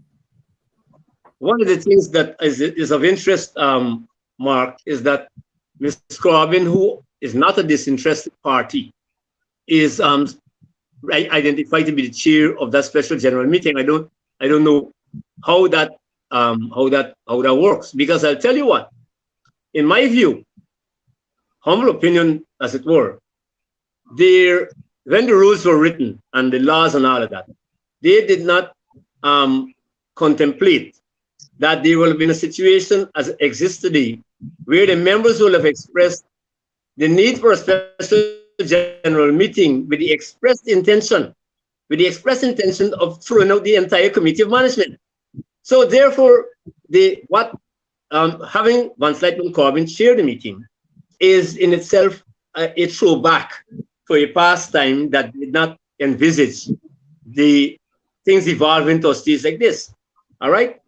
One of the things that is of interest, Mark, is that Ms. Corbin, who is not a disinterested party, is identified to be the chair of that special general meeting. I don't know how that works, because I'll tell you what, in my view, humble opinion as it were, when the rules were written and the laws and all of that, they did not contemplate that there will be a situation as it exists today where the members will have expressed the need for a special general meeting with the expressed intention of throwing out the entire committee of management. So therefore, having Van Slyteman Corbin chair the meeting is in itself a throwback for a past time that did not envisage the things evolving to a stage like this. All right.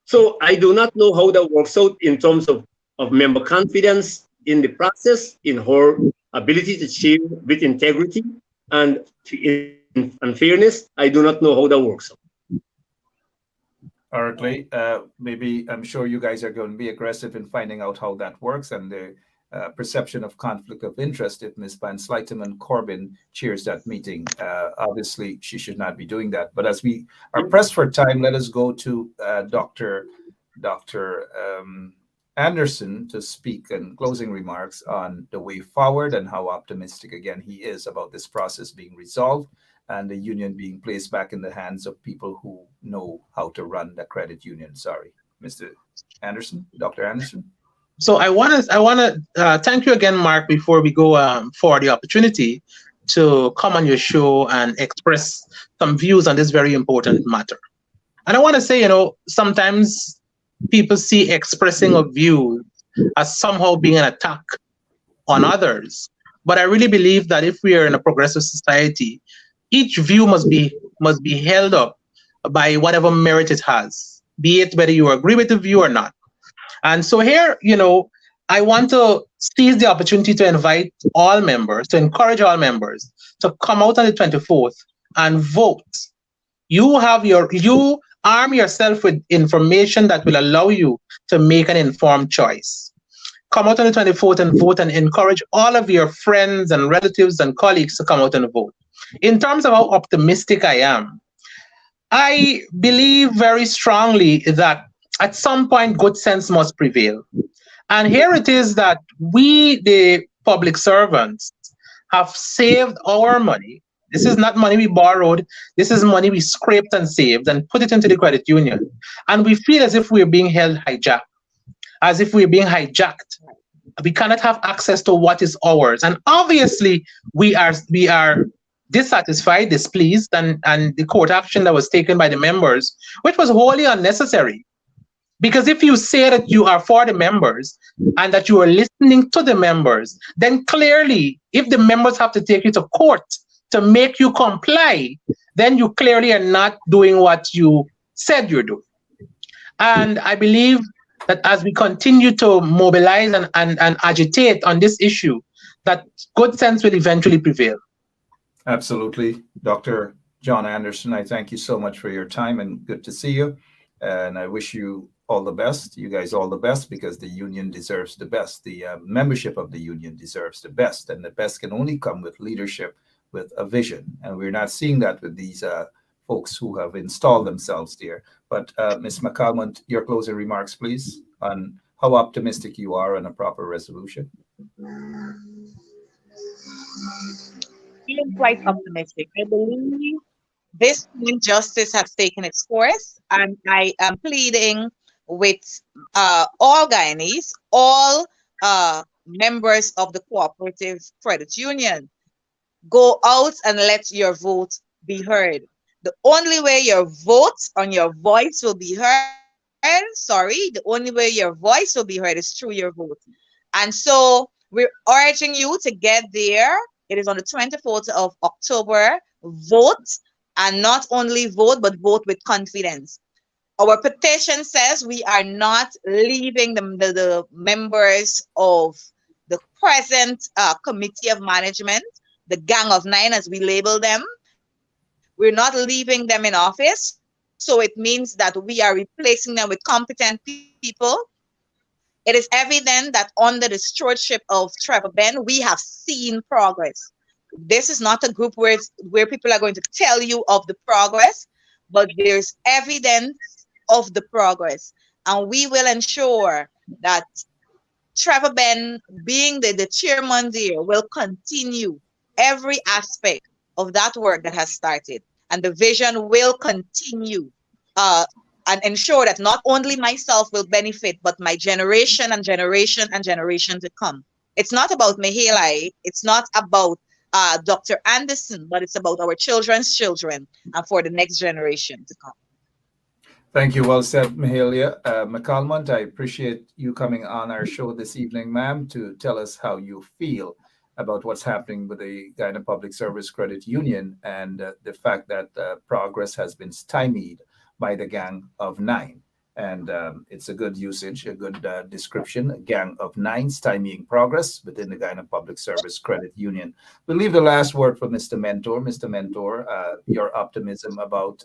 So I do not know how that works out in terms of member confidence in the process, in her ability to chair with integrity and fairness. I do not know how that works out. All right, Clay. Maybe I'm sure you guys are going to be aggressive in finding out how that works and the perception of conflict of interest if Ms. Van Slyteman Corbin chairs that meeting. Obviously, she should not be doing that. But as we are pressed for time, let us go to Dr. Anderson to speak in closing remarks on the way forward and how optimistic, again, he is about this process being resolved and the union being placed back in the hands of people who know how to run the credit union. Sorry, Mr. Anderson, Dr. Anderson. So I want to thank you again, Mark, before we go for the opportunity to come on your show and express some views on this very important matter. And I want to say, sometimes people see expressing of views as somehow being an attack on others. But I really believe that if we are in a progressive society, each view must be held up by whatever merit it has, be it whether you agree with the view or not. And so here, I want to seize the opportunity to invite all members, to encourage all members to come out on the 24th and vote. You arm yourself with information that will allow you to make an informed choice. Come out on the 24th and vote, and encourage all of your friends and relatives and colleagues to come out and vote. In terms of how optimistic I am, I believe very strongly that at some point good sense must prevail. And here it is that we, the public servants, have saved our money. This is not money we borrowed. This is money we scraped and saved and put it into the credit union. And we feel as if we're being held hijacked, as if we're being hijacked. We cannot have access to what is ours. And obviously we are dissatisfied, displeased, and the court action that was taken by the members, which was wholly unnecessary. Because if you say that you are for the members and that you are listening to the members, then clearly, if the members have to take you to court to make you comply, then you clearly are not doing what you said you're doing. And I believe that as we continue to mobilize and agitate on this issue, that good sense will eventually prevail. Absolutely. Dr. John Anderson, I thank you so much for your time and good to see you. And I wish you all the best, you guys all the best, because the union deserves the best. The membership of the union deserves the best, and the best can only come with leadership, with a vision. And we're not seeing that with these folks who have installed themselves there. But Ms. McCalmont, your closing remarks, please, on how optimistic you are on a proper resolution. I'm quite optimistic. I believe this injustice has taken its course, and I am pleading with all Guyanese, all members of the cooperative credit union, go out and let your vote be heard. The only way your vote on your voice will be heard, the only way your voice will be heard is through your vote. And so we're urging you to get there. It is on the 24th of October. Vote, and not only vote, but vote with confidence. Our petition says we are not leaving the members of the present committee of management, the Gang of Nine as we label them. We're not leaving them in office. So it means that we are replacing them with competent people. It is evident that under the stewardship of Trevor Ben, we have seen progress. This is not a group where people are going to tell you of the progress, but there's evidence of the progress. And we will ensure that Trevor Ben, being the chairman there, will continue every aspect of that work that has started. And the vision will continue and ensure that not only myself will benefit, but my generation and generation and generation to come. It's not about Mihaly, it's not about Dr. Anderson, but it's about our children's children and for the next generation to come. Thank you. Well said, Mahalia. McCalmont, I appreciate you coming on our show this evening, ma'am, to tell us how you feel about what's happening with the Guyana Public Service Credit Union and the fact that progress has been stymied by the Gang of Nine. And it's a good usage, a good description, a Gang of Nine stymieing progress within the Guyana Public Service Credit Union. We'll leave the last word for Mr. Mentor. Mr. Mentor, your optimism about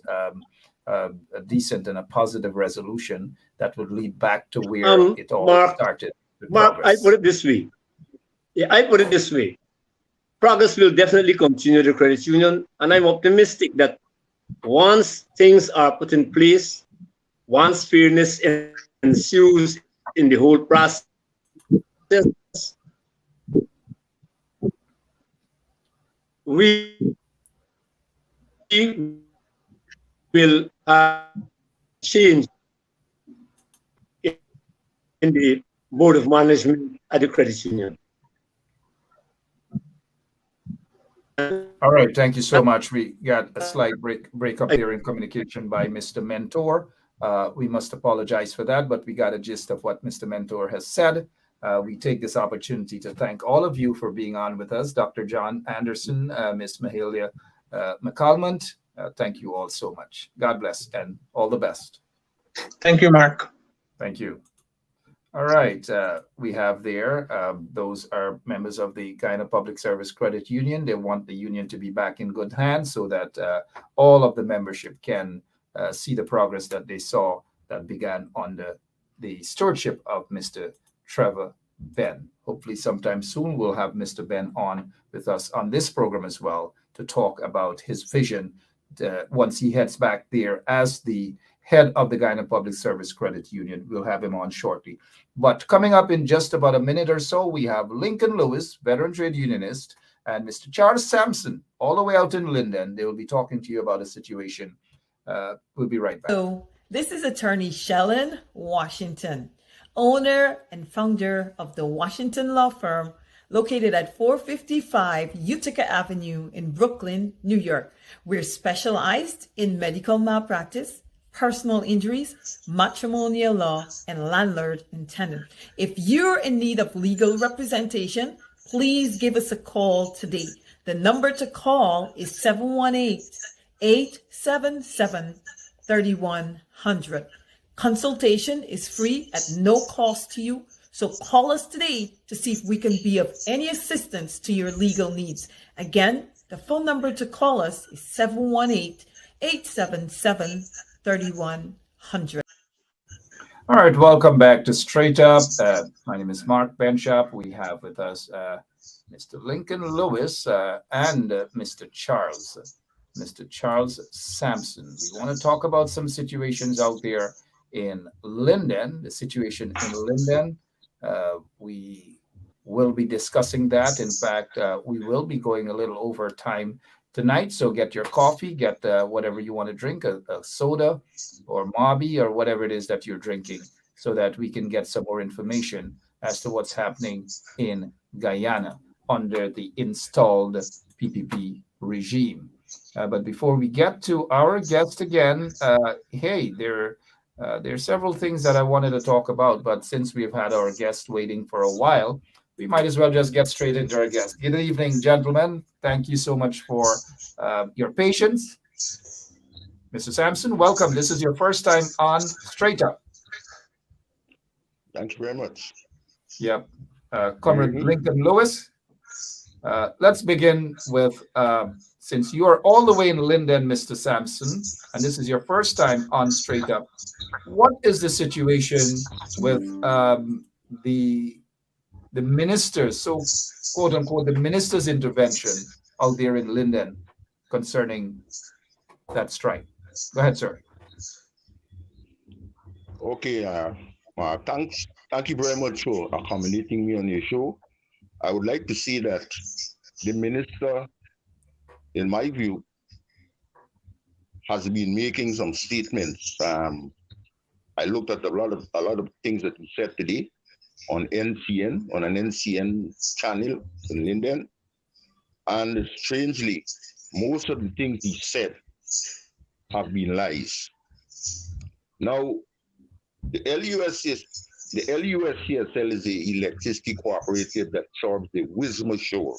a decent and a positive resolution that would lead back to where it all started. Mark, I put it this way. I put it this way. Progress will definitely continue the credit union, and I'm optimistic that once things are put in place, once fairness ensues in the whole process, we will change in the board of management at the credit union. All right, thank you so much. We got a slight break up here in communication by Mr. Mentor. We must apologize for that, but we got a gist of what Mr. Mentor has said. We take this opportunity to thank all of you for being on with us. Dr. John Anderson, Ms. Mahalia McCalmont, thank you all so much. God bless and all the best. Thank you, Mark. Thank you. All right, we have there, those are members of the Guyana Public Service Credit Union. They want the union to be back in good hands so that all of the membership can see the progress that they saw that began under the stewardship of Mr. Trevor Ben. Hopefully sometime soon we'll have Mr. Ben on with us on this program as well to talk about his vision once he heads back there as the head of the Guyana Public Service Credit Union. We'll have him on shortly. But coming up in just about a minute or so, we have Lincoln Lewis, veteran trade unionist, and Mr. Charles Sampson, all the way out in Linden. They will be talking to you about a situation. We'll be right back. So this is attorney Shellen Washington, owner and founder of the Washington law firm located at 455 Utica Avenue in Brooklyn, New York. We're specialized in medical malpractice, personal injuries, matrimonial law, and landlord and tenant. If you're in need of legal representation, please give us a call today. The number to call is 718-877-3100. Consultation is free at no cost to you. So call us today to see if we can be of any assistance to your legal needs. Again, the phone number to call us is 718-877-3100. All right, welcome back to Straight Up. My name is Mark Benshop. We have with us Mr. Lincoln Lewis and Mr. Charles Sampson. We want to talk about some situations out there in Linden, the situation in Linden. We will be discussing that. In fact, we will be going a little over time tonight. So get your coffee, get whatever you want to drink, a soda or Mobby or whatever it is that you're drinking, so that we can get some more information as to what's happening in Guyana under the installed PPP regime. But before we get to our guest again, hey, there are several things that I wanted to talk about, but since we've had our guest waiting for a while, we might as well just get straight into our guest. Good evening, gentlemen. Thank you so much for your patience. Mr. Sampson, welcome. This is your first time on Straight Up. Thank you very much. Yep. Comrade Lincoln Lewis, let's begin with, since you are all the way in Linden, Mr. Sampson, and this is your first time on Straight Up, what is the situation with the ministers, so quote unquote, the minister's intervention out there in Linden concerning that strike? Go ahead, sir. Okay, thank you very much for accommodating me on your show. I would like to say that the minister, in my view, has been making some statements. I looked at a lot of things that he said today on NCN, on an NCN channel in Linden, and strangely, most of the things he said have been lies. Now, the LUSCSL is the electricity cooperative that serves the Wisma Shore.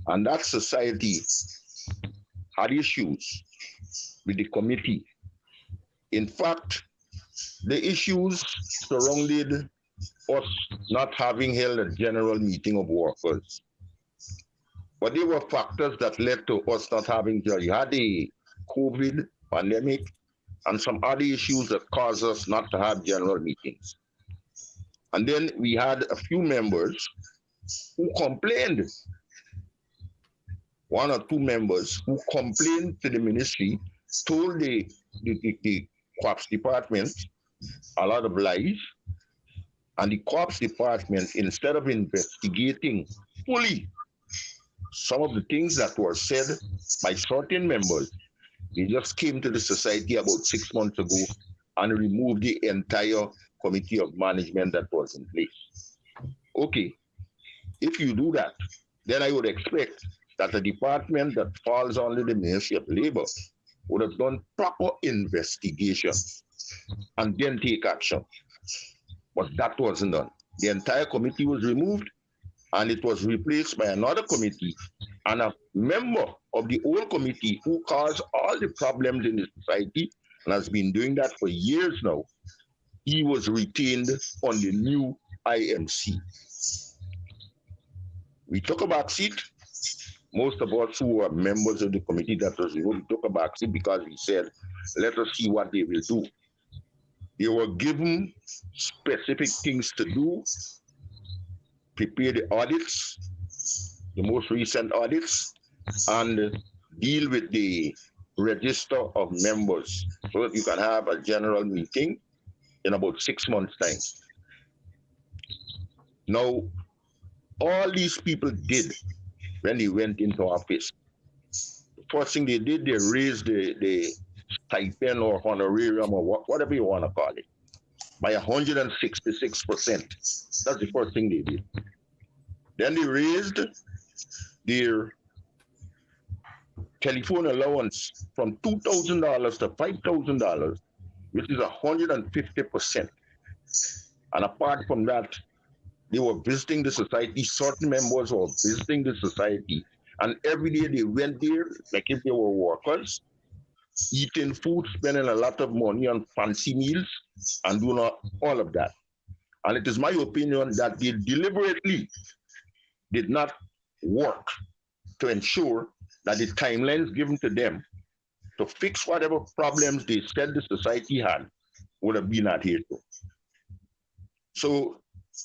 And that society had issues with the committee. In fact, the issues surrounded us not having held a general meeting of workers. But there were factors that led to us not having, you had the COVID pandemic and some other issues that caused us not to have general meetings. And then we had a few members who complained, one or two members who complained to the ministry, told the COPS department a lot of lies, and the COPS department, instead of investigating fully some of the things that were said by certain members, they just came to the society about 6 months ago and removed the entire committee of management that was in place. Okay, if you do that, then I would expect that a department that falls under the Ministry of Labor would have done proper investigation and then take action. But that wasn't done. The entire committee was removed and it was replaced by another committee, and a member of the old committee who caused all the problems in the society and has been doing that for years now, he was retained on the new IMC. We took a back seat. Most of us who were members of the committee that was removed, we took a back seat because we said, let us see what they will do. They were given specific things to do, prepare the audits, the most recent audits, and deal with the register of members so that you can have a general meeting in about 6 months' time. Now, all these people did when they went into office, the first thing they did, they raised the stipend or honorarium or whatever you want to call it by 166%. That's the first thing they did. Then they raised their telephone allowance from $2,000 to $5,000, which is 150%. And apart from that, they were visiting the society. Certain members were visiting the society And every day they went there, like if they were workers, eating food, spending a lot of money on fancy meals, and doing all of that. And it is my opinion that they deliberately did not work to ensure that the timelines given to them to fix whatever problems they said the society had would have been adhered to. So,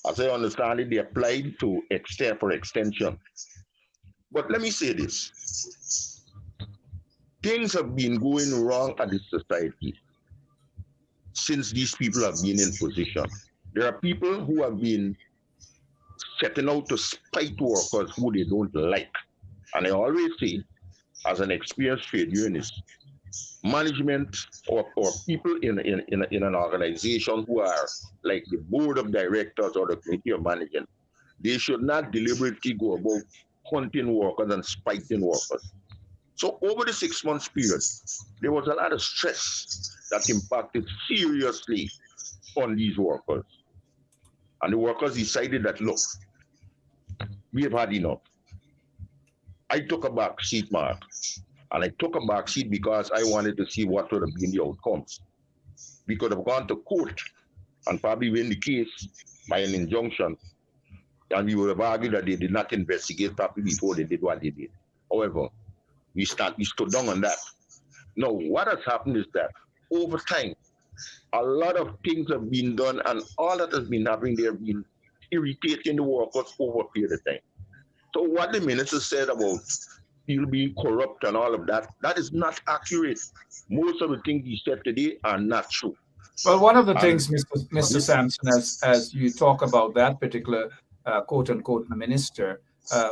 as I understand it, they applied to extend for extension. But let me say this. Things have been going wrong at this society since these people have been in position. There are people who have been setting out to spite workers who they don't like. And I always say, as an experienced trade unionist, management or people in an organization who are like the board of directors or the committee of management, they should not deliberately go about hunting workers and spiting workers. So over the 6 months period, there was a lot of stress that impacted seriously on these workers. And the workers decided that, look, we have had enough. I took a back seat, Mark. And I took a back seat because I wanted to see what would have been the outcomes. We could have gone to court and probably win the case by an injunction. And we would have argued that they did not investigate properly before they did what they did. However, we stood down on that. Now, what has happened is that over time, a lot of things have been done, and all that has been happening, they have been irritating the workers over a period of time. So what the minister said about people being corrupt and all of that, that is not accurate. Most of the things he said today are not true. Well, one of the things, Mr. Sampson, as you talk about that particular quote-unquote minister,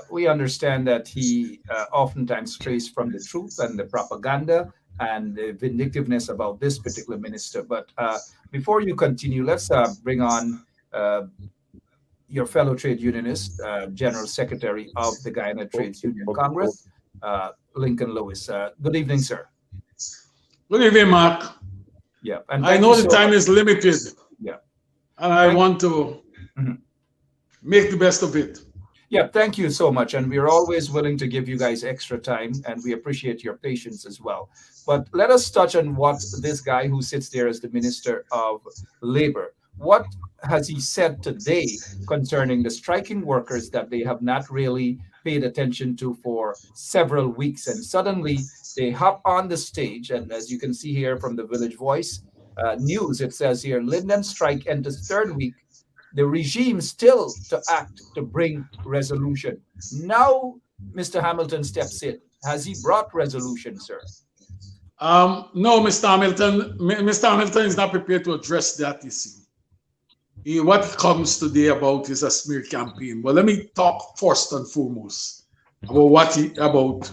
we understand that he oftentimes strays from the truth and the propaganda and the vindictiveness about this particular minister. But before you continue, let's bring on your fellow trade unionist, General Secretary of the Guyana Trades Union Congress, Lincoln Lewis. Good evening, sir. Good evening, Mark. Yeah, and I know the time is limited. Yeah, and I want to make the best of it. Yeah, thank you so much. And we're always willing to give you guys extra time, and we appreciate your patience as well. But let us touch on what this guy who sits there as the Minister of Labor, what has he said today concerning the striking workers that they have not really paid attention to for several weeks, and suddenly they hop on the stage, and as you can see here from the Village Voice news, it says here, Linden strike enters third week, the regime still to act to bring resolution. Now Mr. Hamilton steps in. Has he brought resolution, sir? No, Mr. Hamilton. Mr. Hamilton is not prepared to address that issue. What it comes today about is a smear campaign. But let me talk first and foremost about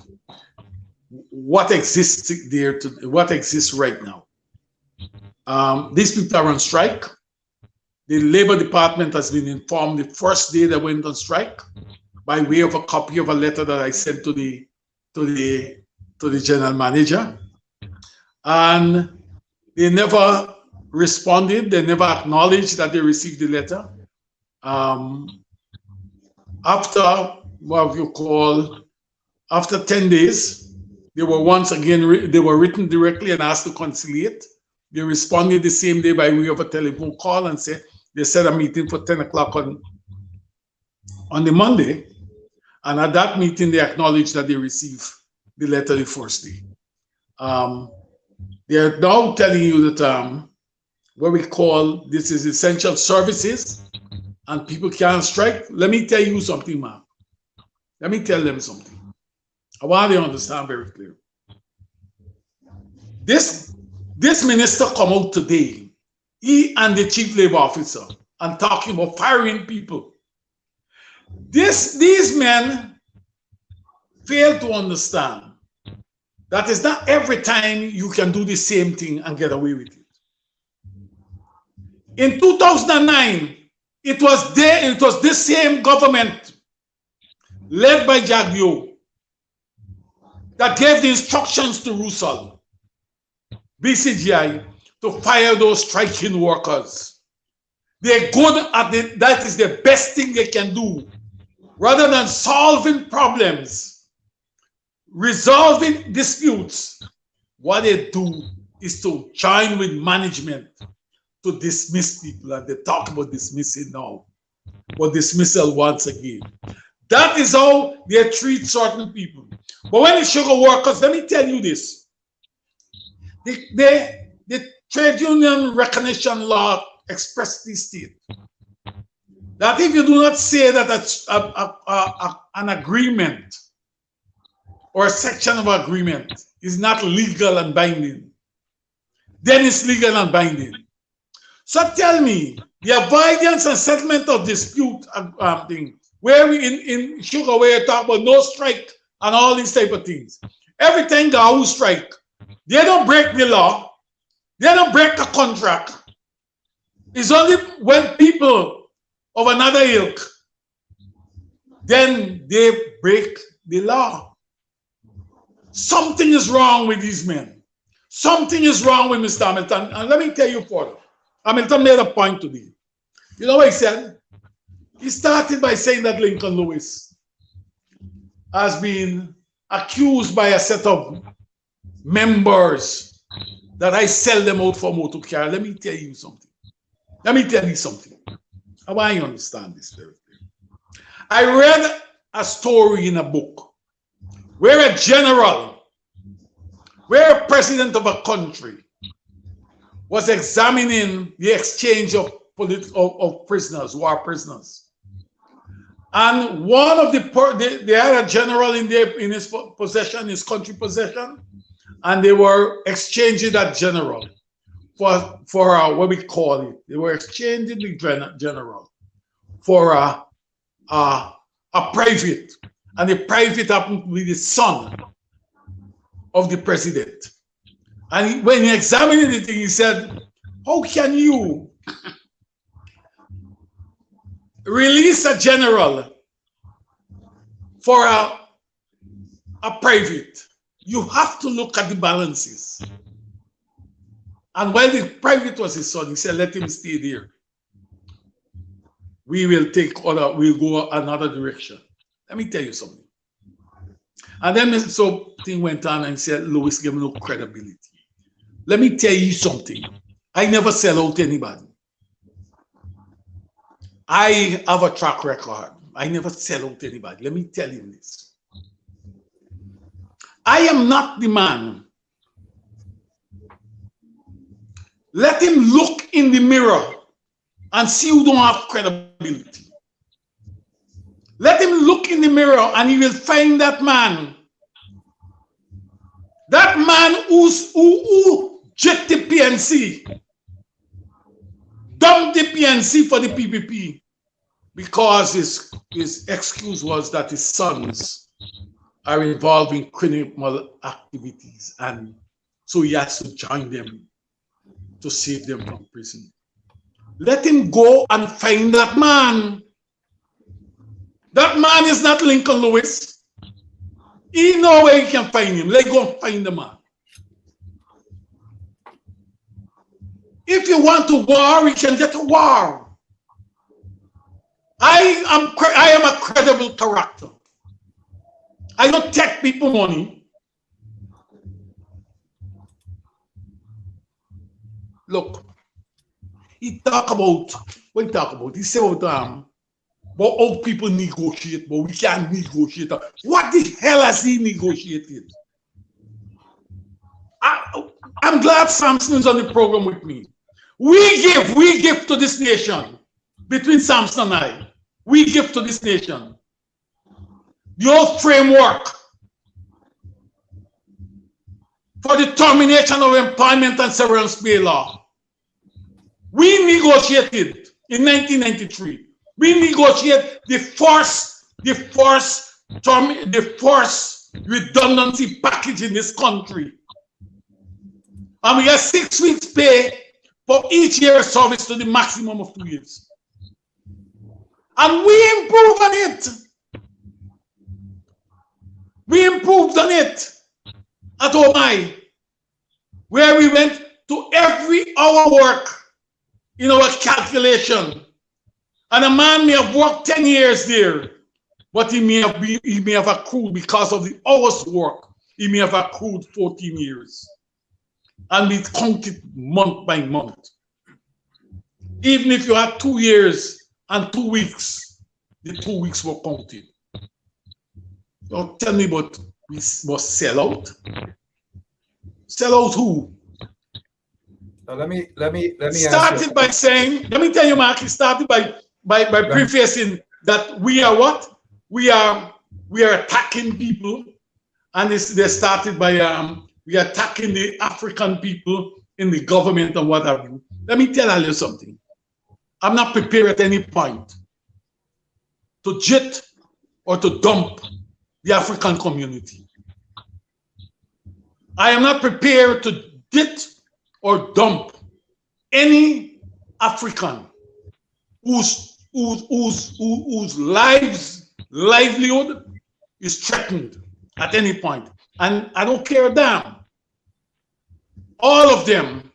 what exists there, what exists right now. These people are on strike. The Labor Department has been informed the first day they went on strike by way of a copy of a letter that I sent to the general manager, and they never responded. They never acknowledged that they received the letter. After 10 days, they were once again, they were written directly and asked to conciliate. They responded the same day by way of a telephone call and said, they set a meeting for 10 o'clock on the Monday. And at that meeting, they acknowledged that they received the letter the first day. They are now telling you that what we call this is essential services and people can't strike. Let me tell you something, man. Let me tell them something. I want them to understand very clearly. This minister come out today, he and the chief labor officer, and talking about firing people. These men fail to understand that it's not every time you can do the same thing and get away with it. In 2009, it was this same government led by Jagdio that gave the instructions to Russell, BCGI, to fire those striking workers. They're good at it. That is the best thing they can do. Rather than solving problems, resolving disputes, what they do is to join with management to dismiss people, and they talk about dismissing now, but dismissal once again. That is how they treat certain people. But when it's sugar workers, let me tell you this. The trade union recognition law expressly states that if you do not say that an agreement or a section of agreement is not legal and binding, then it's legal and binding. So tell me, the avoidance and settlement of dispute thing, where we in sugar, where you talk about no strike and all these type of things. Every time the who strike, they don't break the law, they don't break the contract. It's only when people of another ilk, then they break the law. Something is wrong with these men. Something is wrong with Mr. Hamilton. And let me tell you further. Hamilton made a point today. You know what he said? He started by saying that Lincoln Lewis has been accused by a set of members that I sell them out for motor car. Let me tell you something. Let me tell you something. I want you to understand this very clearly. I read a story in a book where a general, where a president of a country was examining the exchange of prisoners, war prisoners. And one of they had a general in his possession, his country possession, and they were exchanging that general for what we call it. They were exchanging the general for a private, and the private happened to be the son of the president. And when he examined it, he said, how can you release a general for a private? You have to look at the balances. And while the private was his son, he said, let him stay there. We'll go another direction. Let me tell you something. And then so thing went on and said, Lewis gave no credibility. Let me tell you something. I never sell out anybody. I have a track record. I never sell out anybody. Let me tell you this. I am not the man. Let him look in the mirror and see who don't have credibility. Let him look in the mirror and he will find that man. That man who jet the PNC, dumped the PNC for the PPP because his excuse was that his sons are involved in criminal activities, and so he has to join them to save them from prison. Let him go and find that man. That man is not Lincoln Lewis. He knows where he can find him. Let go and find the man. If you want to war, you can get a war. I am a credible character. I don't take people money. Look, he said about but old people negotiate, but we can't negotiate. What the hell has he negotiated? I'm glad Samson is on the program with me. We give to this nation. Between Samson and I, we give to this nation the old framework for the termination of employment and severance pay law. We negotiated in 1993. We negotiated the forced redundancy package in this country. And we have 6 weeks pay for each year of service to the maximum of 2 years. And we improved on it. We improved on it at OMI, where we went to every hour work in our calculation. And a man may have worked 10 years there, but he may have accrued because of the hours work. He may have accrued 14 years, and we count it month by month. Even if you had 2 years and 2 weeks, the 2 weeks were counted. Don't tell me about we must sell out. Sell out who? So let me started by saying, let me tell you, Mark, it started by prefacing that we are what? We are attacking people, and they started by we are attacking the African people in the government and what have you. Let me tell you something. I'm not prepared at any point to jet or to dump the African community. I am not prepared to jet or dump any African whose livelihood is threatened at any point. And I don't care a damn. All of them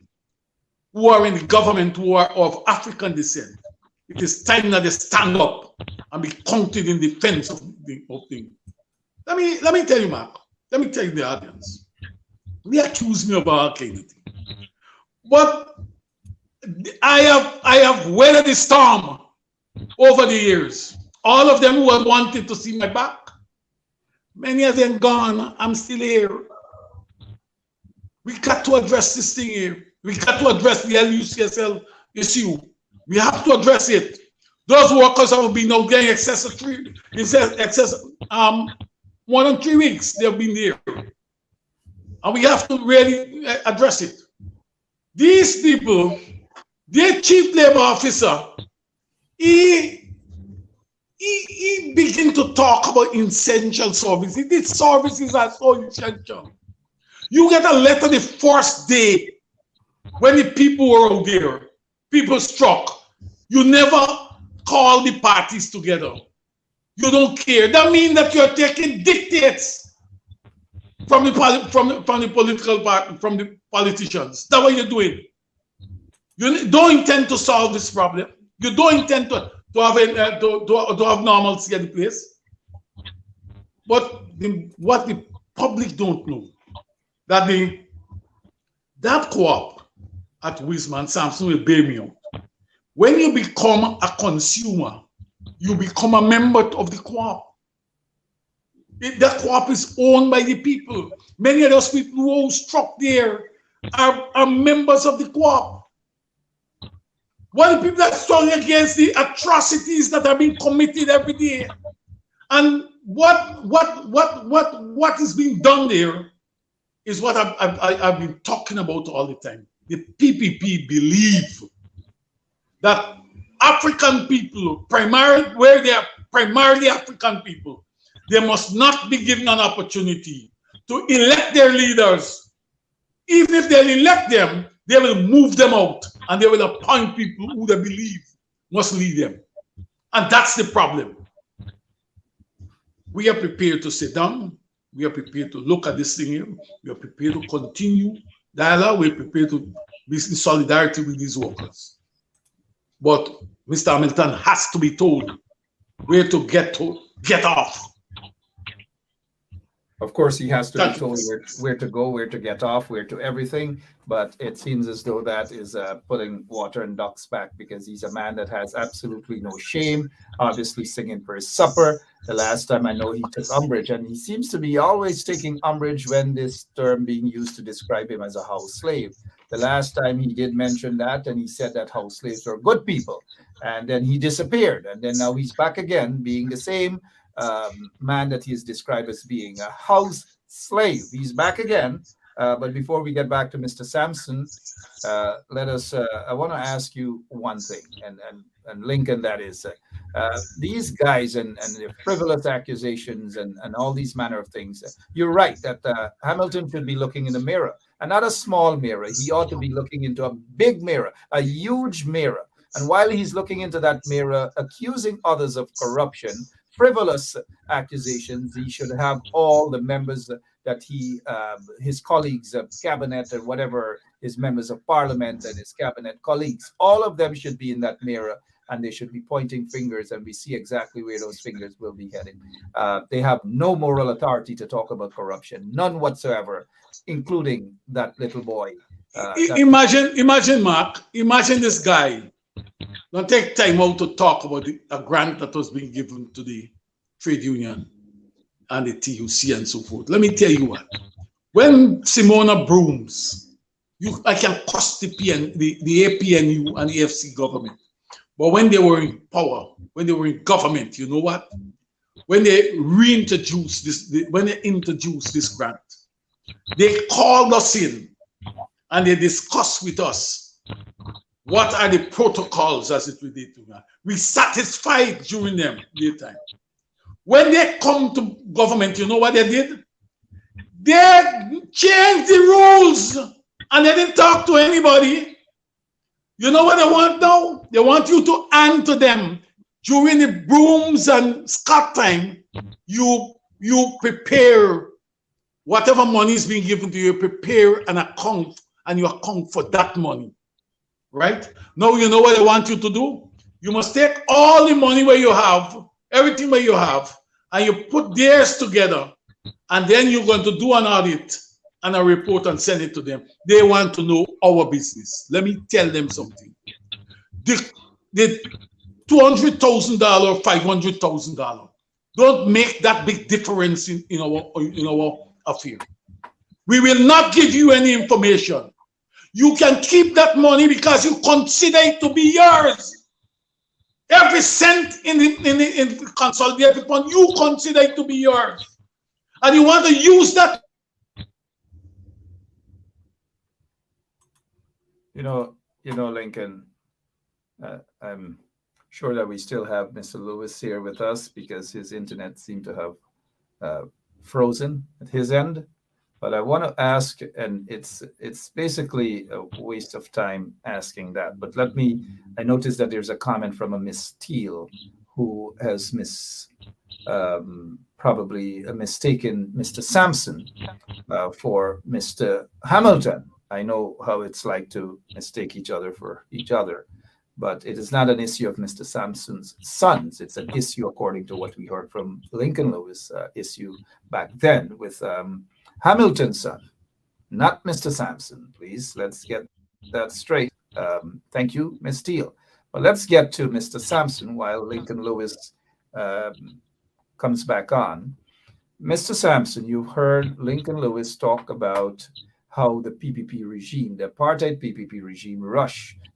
who are in the government who are of African descent, it is time that they stand up and be counted in defense of things. Let me tell you, Mark. Let me tell you the audience. They accuse me of arcanity. But I have weathered the storm over the years. All of them who have wanted to see my back, many of them gone. I'm still here. We got to address this thing here. We got to address the LUCSL issue. We have to address it. Those workers have been now getting more than 3 weeks. They've been there. And we have to really address it. These people, their chief labor officer, he began to talk about essential services. These services are so essential. You get a letter the first day when the people were out there, people struck. You never call the parties together. You don't care. That means that you're taking dictates from the political party, from the politicians. That's what you're doing. You don't intend to solve this problem. You don't intend to have normalcy at the place. But what the public don't know, that that co-op at Wisman Sampson will bail me out. When you become a consumer, you become a member of the co-op. That co-op is owned by the people. Many of those people who struck there are members of the co-op. One of the people that strong against the atrocities that are being committed every day. And what is being done there is what I've been talking about all the time. The PPP believe that African people, where they are primarily African people, they must not be given an opportunity to elect their leaders. Even if they elect them, they will move them out and they will appoint people who they believe must lead them. And that's the problem. We are prepared to sit down. We are prepared to look at this thing here. We are prepared to continue dialogue. We are prepared to be in solidarity with these workers. But Mr. Hamilton has to be told where to get off. Of course, he has to be told where to go, where to get off, where to everything. But it seems as though that is putting water and ducks back, because he's a man that has absolutely no shame, obviously singing for his supper. The last time I know he took umbrage, and he seems to be always taking umbrage when this term being used to describe him as a house slave. The last time he did mention that, and he said that house slaves were good people. And then he disappeared. And then now he's back again, being the same man that he is described as being a house slave. He's back again. But before we get back to Mr. Sampson, I want to ask you one thing, and Lincoln, that is, these guys and their frivolous accusations and all these manner of things. You're right that Hamilton should be looking in the mirror, and not a small mirror. He ought to be looking into a big mirror, a huge mirror. And while he's looking into that mirror, accusing others of corruption, frivolous accusations, he should have all the members that his colleagues of cabinet and whatever, his members of parliament and his cabinet colleagues, all of them should be in that mirror and they should be pointing fingers, and we see exactly where those fingers will be heading. They have no moral authority to talk about corruption, none whatsoever, including that little boy. Imagine, Mark, imagine this guy. Don't take time out to talk about a grant that was being given to the trade union and the TUC and so forth. Let me tell you what. When Simona Brooms, I can cost the APNU and the FC government, but when they were in power, when they were in government, you know what? When they introduced this grant, they called us in and they discussed with us what are the protocols as it relates to that. We satisfied during them time. When they come to government, you know what they did? They changed the rules and they didn't talk to anybody. You know what they want now? They want you to answer them. During the Brooms and Scott time, you prepare whatever money is being given to you, prepare an account and you account for that money. Right? Now you know what they want you to do? You must take all the money where you have, everything where you have, and you put theirs together, and then you're going to do an audit and a report and send it to them. They want to know our business. Let me tell them something. The $200,000, $500,000 don't make that big difference in our affair. We will not give you any information. You can keep that money because you consider it to be yours. Every cent in the consolidated fund, you consider it to be yours. And you want to use that. You know, Lincoln, I'm sure that we still have Mr. Lewis here with us because his internet seemed to have frozen at his end. But I want to ask, and it's basically a waste of time asking that. But I noticed that there's a comment from a Miss Steele who has probably mistaken Mr. Sampson for Mr. Hamilton. I know how it's like to mistake each other for each other, but it is not an issue of Mr. Sampson's sons. It's an issue, according to what we heard from Lincoln Lewis, issue back then with Hamilton's son, not Mr. Sampson. Please, let's get that straight. Thank you, Ms. Steele. But let's get to Mr. Sampson while Lincoln Lewis comes back on. Mr. Sampson, you've heard Lincoln Lewis talk about how the PPP regime, the apartheid PPP regime,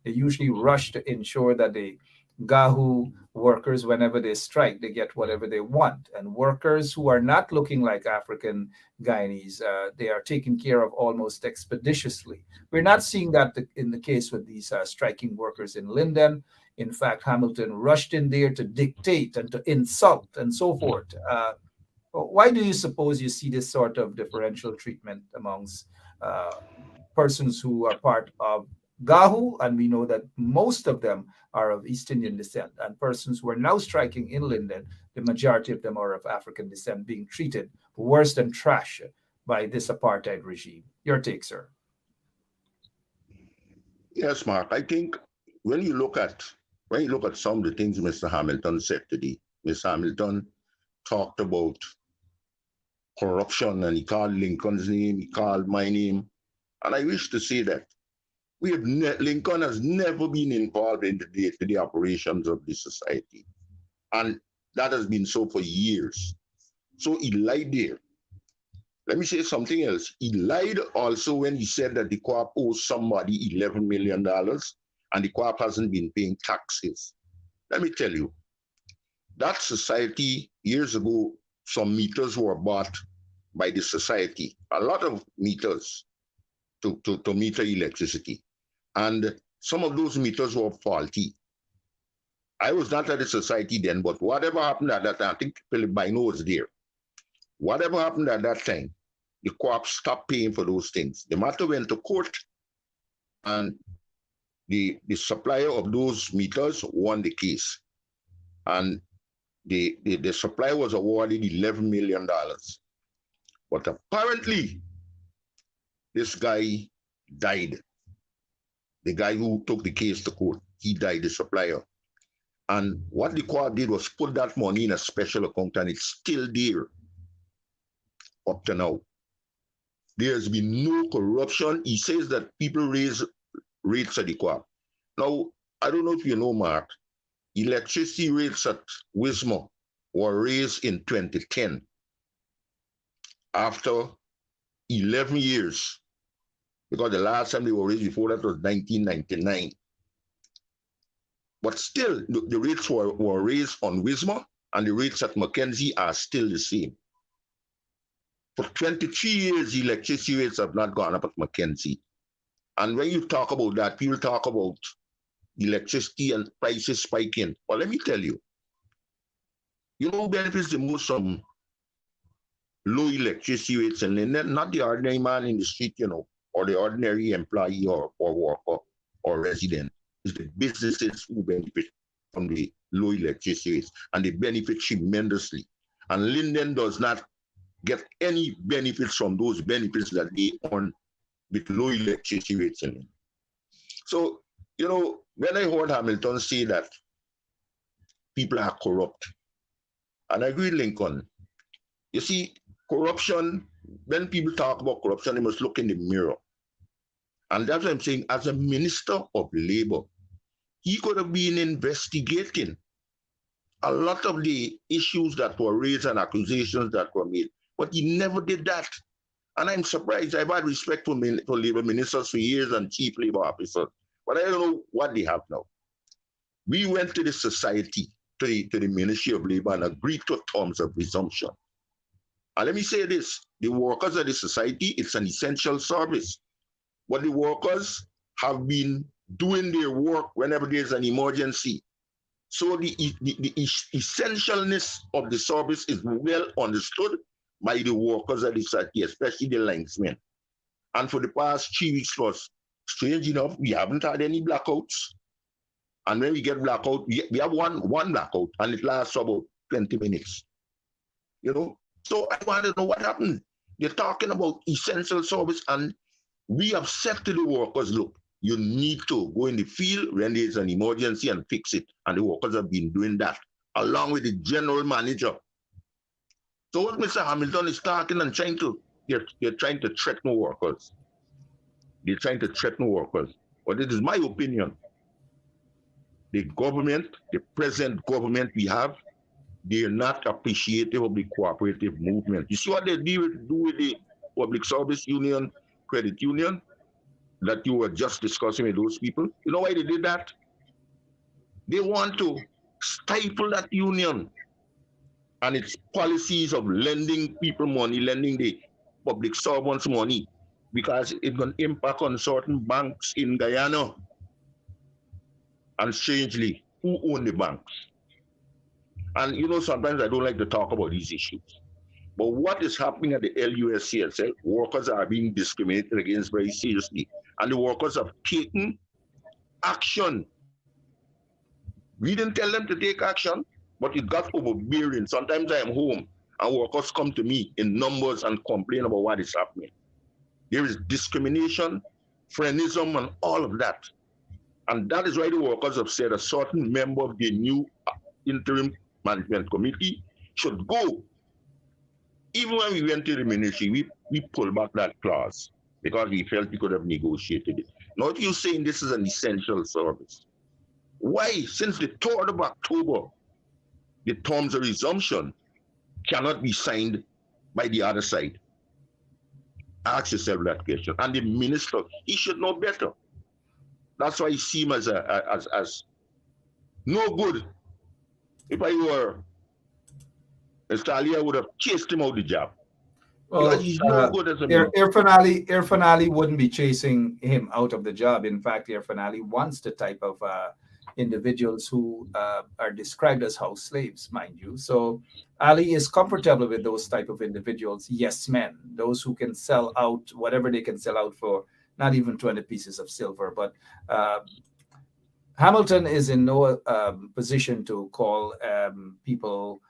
they usually rush to ensure that the Gahu workers, whenever they strike, they get whatever they want. And workers who are not looking like African-Guyanese, they are taken care of almost expeditiously. We're not seeing that in the case with these striking workers in Linden. In fact, Hamilton rushed in there to dictate and to insult and so forth. Why do you suppose you see this sort of differential treatment amongst persons who are part of Gahu, and we know that most of them are of East Indian descent, and persons who are now striking in Linden, the majority of them are of African descent, being treated worse than trash by this apartheid regime? Your take, sir. Yes, Mark. I think when you look at some of the things Mr. Hamilton said today, Mr. Hamilton talked about corruption, and he called Lincoln's name, he called my name, and I wish to say that Lincoln has never been involved in the day-to-day operations of the society. And that has been so for years. So he lied there. Let me say something else. He lied also when he said that the co-op owes somebody $11 million and the co-op hasn't been paying taxes. Let me tell you, that society, years ago, some meters were bought by the society, a lot of meters to meter electricity. And some of those meters were faulty. I was not at the society then, but whatever happened at that time, I think Philip Bino was there. Whatever happened at that time, the co-op stopped paying for those things. The matter went to court, and the supplier of those meters won the case. And the supplier was awarded $11 million. But apparently, this guy died. The guy who took the case to court, he died, the supplier. And what the court did was put that money in a special account, and it's still there up to now. There's been no corruption. He says that people raise rates at the co-op. Now, I don't know if you know, Mark, electricity rates at Wismar were raised in 2010 after 11 years, because the last time they were raised before that was 1999. But still, the rates were raised on Wismar, and the rates at Mackenzie are still the same. For 23 years, electricity rates have not gone up at Mackenzie. And when you talk about that, people talk about electricity and prices spiking. Well, let me tell you, you know who benefits the most from low electricity rates, and not the ordinary man in the street, you know, or the ordinary employee or worker or resident. It's the businesses who benefit from the low electricity rates, and they benefit tremendously. And Linden does not get any benefits from those benefits that they earn with low electricity rates. So, you know, when I heard Hamilton say that people are corrupt, and I agree with Lincoln, you see, corruption, when people talk about corruption, they must look in the mirror. And that's what I'm saying. As a minister of labor, he could have been investigating a lot of the issues that were raised and accusations that were made, but he never did that. And I'm surprised. I've had respect for labor ministers for years and chief labor officers, but I don't know what they have now. We went to the society, to the Ministry of Labor, and agreed to terms of resumption. And let me say this, the workers of the society, it's an essential service. But the workers have been doing their work whenever there's an emergency. So the essentialness of the service is well understood by the workers of the society, especially the linesmen. And for the past 3 weeks plus, strange enough, we haven't had any blackouts. And when we get blackout, we have one blackout, and it lasts about 20 minutes. You know? So I want to know what happened. They're talking about essential service, and we have said to the workers, look, you need to go in the field when there's an emergency and fix it. And the workers have been doing that, along with the general manager. So what Mr. Hamilton is talking and they're trying to threaten workers. They're trying to threaten workers. But it is my opinion. The government, the present government we have, they're not appreciative of the cooperative movement. You see what they do with the public service union, credit union, that you were just discussing with those people? You know why they did that? They want to stifle that union and its policies of lending people money, lending the public servants money, because it's going to impact on certain banks in Guyana. And strangely, who own the banks? And you know, sometimes I don't like to talk about these issues. But what is happening at the LUSCSL, workers are being discriminated against very seriously. And the workers have taken action. We didn't tell them to take action, but it got overbearing. Sometimes I am home and workers come to me in numbers and complain about what is happening. There is discrimination, frenemism, and all of that. And that is why the workers have said a certain member of the new interim management committee should go. Even when we went to the ministry, we pulled back that clause because we felt we could have negotiated it. Now, if you're saying this is an essential service, why, since the 3rd of October, the terms of resumption cannot be signed by the other side? Ask yourself that question. And the minister, he should know better. That's why he seems as no good. If I were Mr. Ali, I would have chased him out the job. Well, he's no good as a Irfan Ali wouldn't be chasing him out of the job. In fact, Irfan Ali wants the type of individuals who are described as house slaves, mind you. So Ali is comfortable with those type of individuals, yes men, those who can sell out whatever they can sell out for, not even 20 pieces of silver. But Hamilton is in no position to call people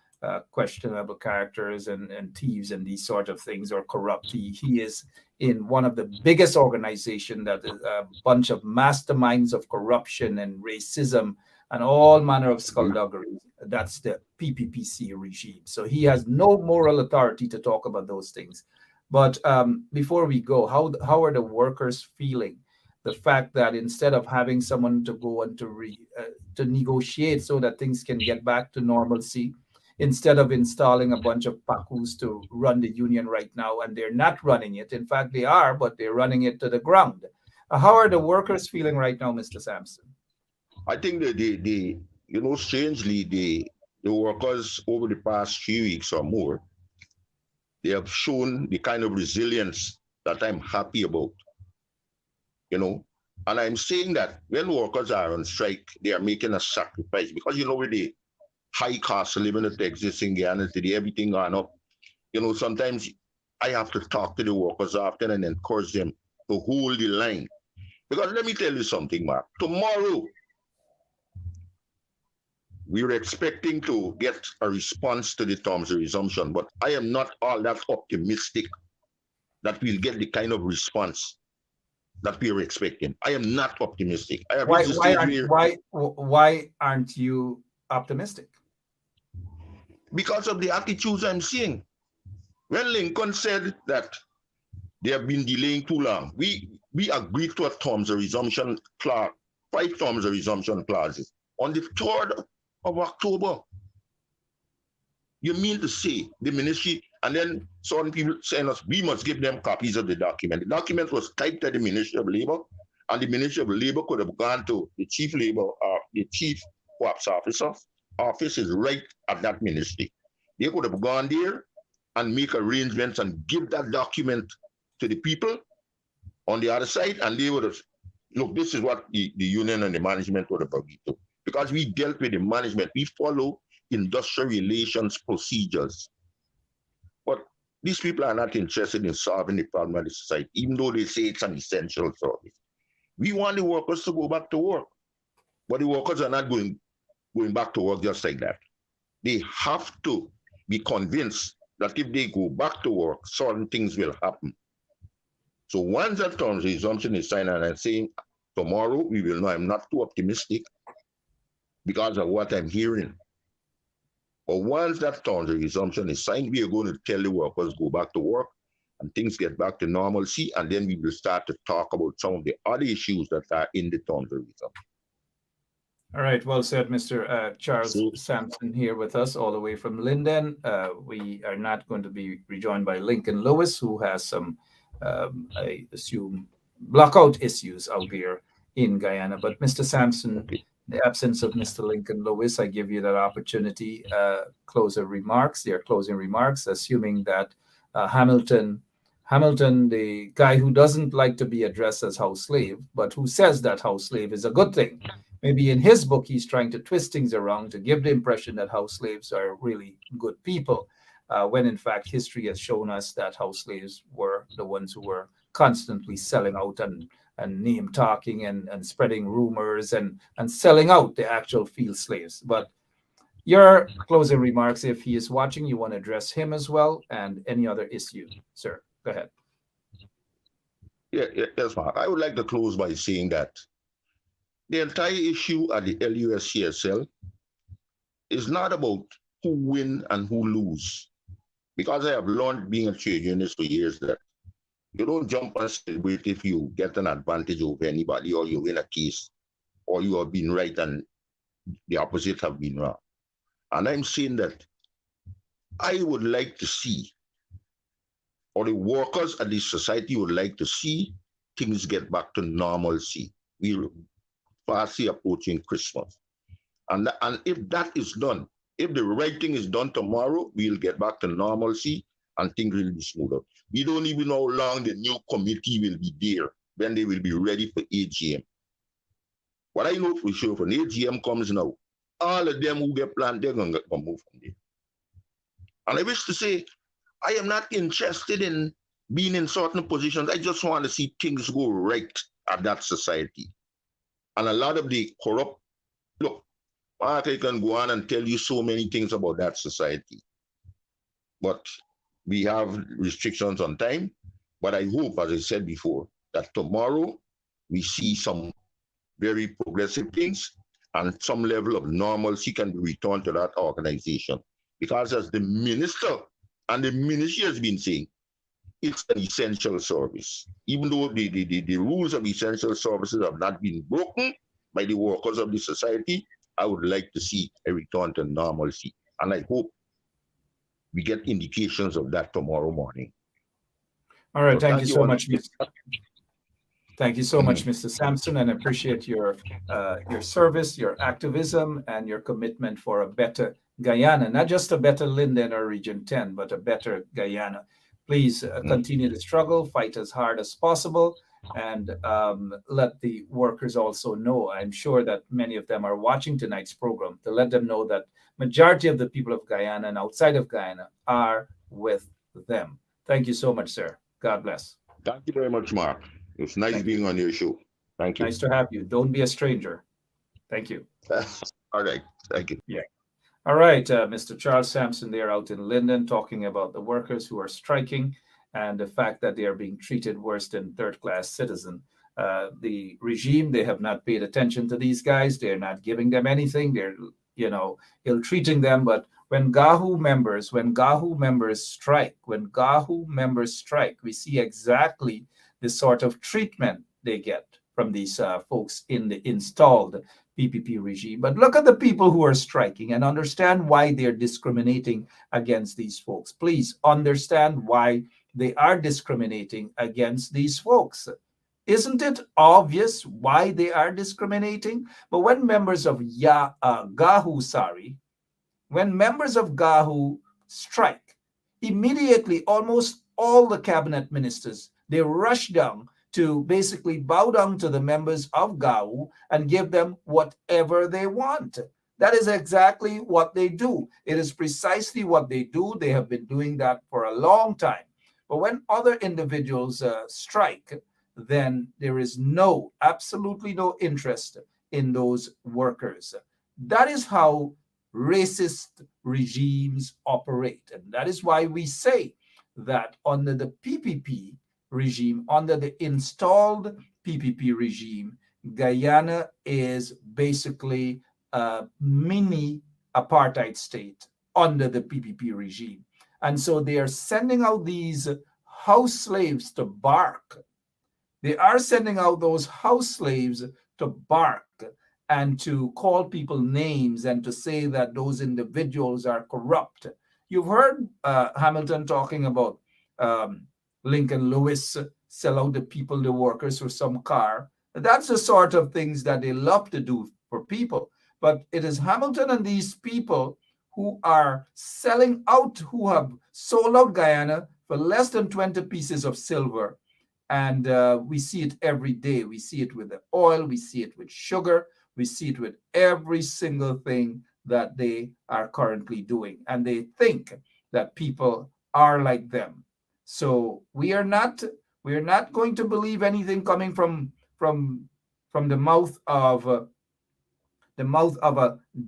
questionable characters and thieves and these sort of things, or corrupt. He is in one of the biggest organizations that is a bunch of masterminds of corruption and racism and all manner of skullduggery. That's the PPPC regime. So he has no moral authority to talk about those things. But before we go, how are the workers feeling? The fact that instead of having someone to go and to negotiate so that things can get back to normalcy, instead of installing a bunch of PACUs to run the union right now, and they're not running it. In fact, they are, but they're running it to the ground. How are the workers feeling right now, Mr. Sampson? I think that strangely, the workers over the past 3 weeks or more, they have shown the kind of resilience that I'm happy about. And I'm saying that when workers are on strike, they are making a sacrifice because, with the high cost of living that exists in Guyana today, everything gone up. Sometimes I have to talk to the workers often and encourage them to hold the line. Because let me tell you something, Mark. Tomorrow, we're expecting to get a response to the terms of resumption, but I am not all that optimistic that we'll get the kind of response that we are expecting. I am not optimistic. Why aren't you optimistic? Because of the attitudes I'm seeing. When Lincoln said that they have been delaying too long, we agreed to a terms of resumption clause, 5 terms of resumption clauses on the 3rd of October. You mean to say the ministry, and then some people saying us, we must give them copies of the document. The document was typed at the Ministry of Labor, and the Ministry of Labor could have gone to the Chief Labor, the Chief Co-ops office is right at that ministry. They could have gone there and make arrangements and give that document to the people on the other side, and they would have, look, this is what the union and the management would have agreed to. Because we dealt with the management, we follow industrial relations procedures. But these people are not interested in solving the problem of the society, even though they say it's an essential service. We want the workers to go back to work, but the workers are not going back to work just like that. They have to be convinced that if they go back to work, certain things will happen. So once that terms of resumption is signed, and I'm saying tomorrow we will know, I'm not too optimistic because of what I'm hearing. But once that terms of resumption is signed, we are going to tell the workers go back to work and things get back to normalcy, and then we will start to talk about some of the other issues that are in the terms of resumption. All right, well said, Mr. Charles Sampson here with us all the way from Linden. We are not going to be rejoined by Lincoln Lewis, who has some, I assume, blackout issues out there in Guyana. But Mr. Sampson, in the absence of Mr. Lincoln Lewis, I give you that opportunity. Closing remarks, assuming that Hamilton, the guy who doesn't like to be addressed as house slave, but who says that house slave is a good thing. Maybe in his book, he's trying to twist things around to give the impression that house slaves are really good people, when in fact history has shown us that house slaves were the ones who were constantly selling out and name talking and spreading rumors and selling out the actual field slaves. But your closing remarks, if he is watching, you want to address him as well and any other issue, sir. Go ahead. Yes, Mark. I would like to close by saying that the entire issue at the LUSCSL is not about who win and who lose. Because I have learned being a trade unionist for years that you don't jump and celebrate if you get an advantage over anybody or you win a case or you have been right and the opposite have been wrong. And I'm saying that I would like to see, or the workers at this society would like to see, things get back to normalcy. We're fastly approaching Christmas. And if that is done, if the right thing is done tomorrow, we'll get back to normalcy and things will be smoother. We don't even know how long the new committee will be there, when they will be ready for AGM. What I know for sure, when AGM comes now, all of them who get planned, they're going to move from there. And I wish to say, I am not interested in being in certain positions. I just want to see things go right at that society. And a lot of the corrupt, look, I can go on and tell you so many things about that society. But we have restrictions on time. But I hope, as I said before, that tomorrow we see some very progressive things and some level of normalcy can be returned to that organization. Because as the minister and the ministry has been saying, it's an essential service. Even though the rules of essential services have not been broken by the workers of the society, I would like to see a return to normalcy. And I hope we get indications of that tomorrow morning. All right, So thank you so all. much, Mr. Thank you so much, Mr. Sampson, and appreciate your service, your activism, and your commitment for a better Guyana, not just a better Linden or Region 10, but a better Guyana. Please continue to struggle, fight as hard as possible, and let the workers also know. I'm sure that many of them are watching tonight's program, to let them know that majority of the people of Guyana and outside of Guyana are with them. Thank you so much, sir. God bless. Thank you very much, Mark. It's nice being on your show. Thank you. Nice to have you. Don't be a stranger. Thank you. All right. Thank you. Yeah. All right, Mr. Charles Sampson there out in Linden talking about the workers who are striking and the fact that they are being treated worse than third-class citizens. The regime, they have not paid attention to these guys. They're not giving them anything. They're, ill-treating them. But when GAHU members strike, we see exactly the sort of treatment they get from these folks in the installed PPP regime. But look at the people who are striking and understand why they're discriminating against these folks. Please understand why they are discriminating against these folks. Isn't it obvious why they are discriminating? But when members of GAHU strike, immediately almost all the cabinet ministers, they rush down to basically bow down to the members of GAHU and give them whatever they want. That is exactly what they do. It is precisely what they do. They have been doing that for a long time. But when other individuals strike, then there is absolutely no interest in those workers. That is how racist regimes operate. And that is why we say that under the PPP regime, under the installed PPP regime, Guyana is basically a mini apartheid state under the PPP regime. And so they are sending out these house slaves to bark. They are sending out those house slaves to bark and to call people names and to say that those individuals are corrupt. You've heard Hamilton talking about Lincoln Lewis sell out the people, the workers, for some car. That's the sort of things that they love to do for people. But it is Hamilton and these people who are selling out, who have sold out Guyana for less than 20 pieces of silver. And we see it every day. We see it with the oil. We see it with sugar. We see it with every single thing that they are currently doing. And they think that people are like them. So we are not going to believe anything coming from the mouth of a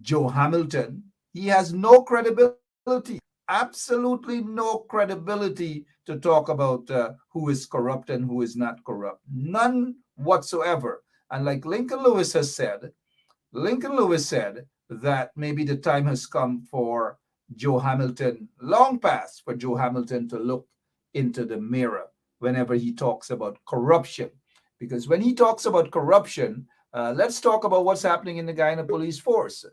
Joe Hamilton. He has no credibility, absolutely no credibility to talk about who is corrupt and who is not corrupt. None whatsoever. And like Lincoln Lewis said that maybe the time has come for Joe Hamilton, long past, for Joe Hamilton to look into the mirror whenever he talks about corruption. Because when he talks about corruption, let's talk about what's happening in the Guyana police force.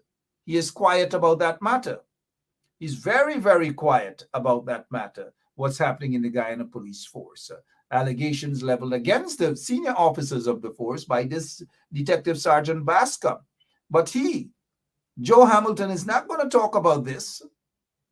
He is quiet about that matter. He's very, very quiet about that matter, what's happening in the Guyana police force. Allegations leveled against the senior officers of the force by this Detective Sergeant Bascom. But Joe Hamilton, is not going to talk about this.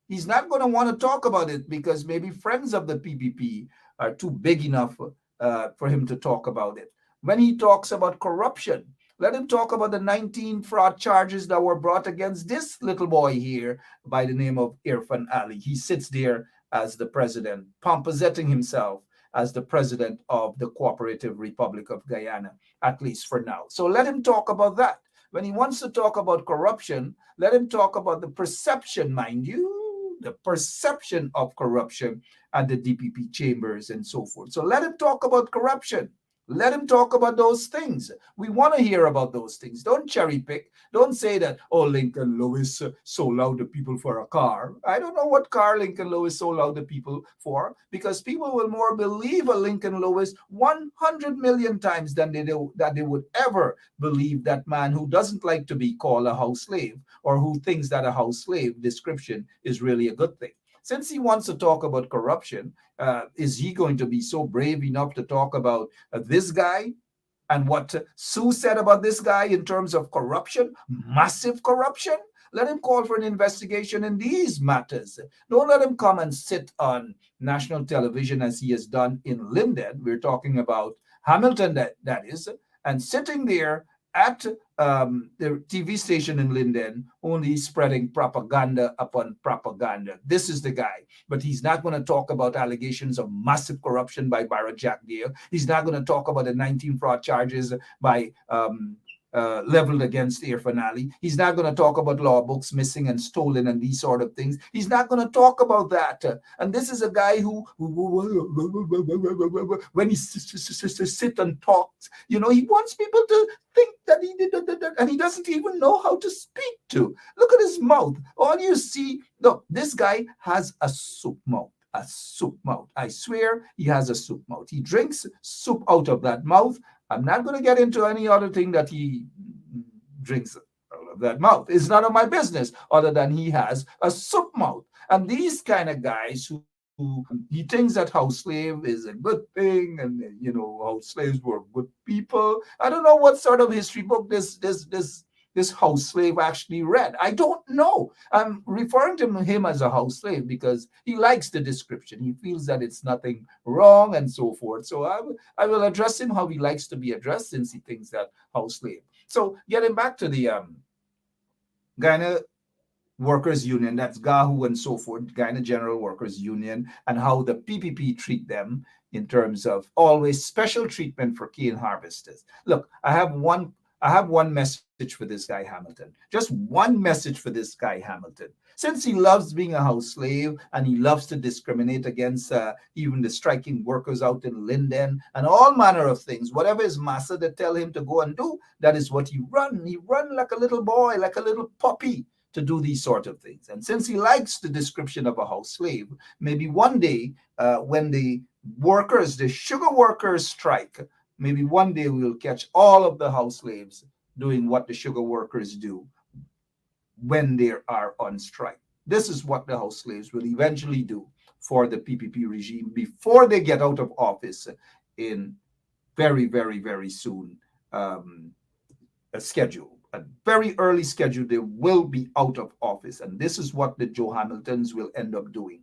He's not going to want to talk about it because maybe friends of the PPP are too big enough for him to talk about it. When he talks about corruption, let him talk about the 19 fraud charges that were brought against this little boy here by the name of Irfan Ali. He sits there as the president, pomposetting himself as the president of the Cooperative Republic of Guyana, at least for now. So let him talk about that. When he wants to talk about corruption, let him talk about the perception, mind you, the perception of corruption at the DPP chambers and so forth. So let him talk about corruption. Let him talk about those things. We want to hear about those things. Don't cherry pick. Don't say that, oh, Lincoln Lewis sold out the people for a car. I don't know what car Lincoln Lewis sold out the people for, because people will more believe a Lincoln Lewis 100 million times than they would ever believe that man who doesn't like to be called a house slave, or who thinks that a house slave description is really a good thing. Since he wants to talk about corruption, is he going to be so brave enough to talk about this guy and what Sue said about this guy in terms of corruption, massive corruption? Let him call for an investigation in these matters. Don't let him come and sit on national television as he has done in Linden. We're talking about Hamilton, that is, and sitting there at the TV station in Linden, only spreading propaganda upon propaganda. This is the guy. But he's not going to talk about allegations of massive corruption by Barra Jack Deere. He's not going to talk about the 19 fraud charges by leveled against Air Finale. He's not going to talk about law books missing and stolen and these sort of things. He's not going to talk about that. And this is a guy who when he sit and talks, he wants people to think that he did that, and he doesn't even know how to speak to. Look at his mouth. All you see, look, this guy has a soup mouth. A soup mouth. I swear he has a soup mouth. He drinks soup out of that mouth. I'm not going to get into any other thing that he drinks out of that mouth. It's none of my business, other than he has a soup mouth. And these kind of guys who he thinks that house slave is a good thing, and house slaves were good people. I don't know what sort of history book this house slave actually read. I don't know. I'm referring to him as a house slave because he likes the description. He feels that it's nothing wrong and so forth. So I will address him how he likes to be addressed, since he thinks that house slave. So getting back to the Guyana Workers Union, that's GAHU and so forth, Guyana General Workers Union, and how the PPP treat them in terms of always special treatment for cane harvesters. Look, I have one message for this guy Hamilton. Just one message for this guy Hamilton. Since he loves being a house slave and he loves to discriminate against even the striking workers out in Linden and all manner of things, whatever his master they tell him to go and do, that is what he run. He run like a little boy, like a little puppy, to do these sort of things. And since he likes the description of a house slave, maybe one day when the sugar workers strike, maybe one day we'll catch all of the house slaves doing what the sugar workers do when they are on strike. This is what the house slaves will eventually do for the PPP regime before they get out of office in very, very, very soon. A very early schedule, they will be out of office. And this is what the Joe Hamiltons will end up doing.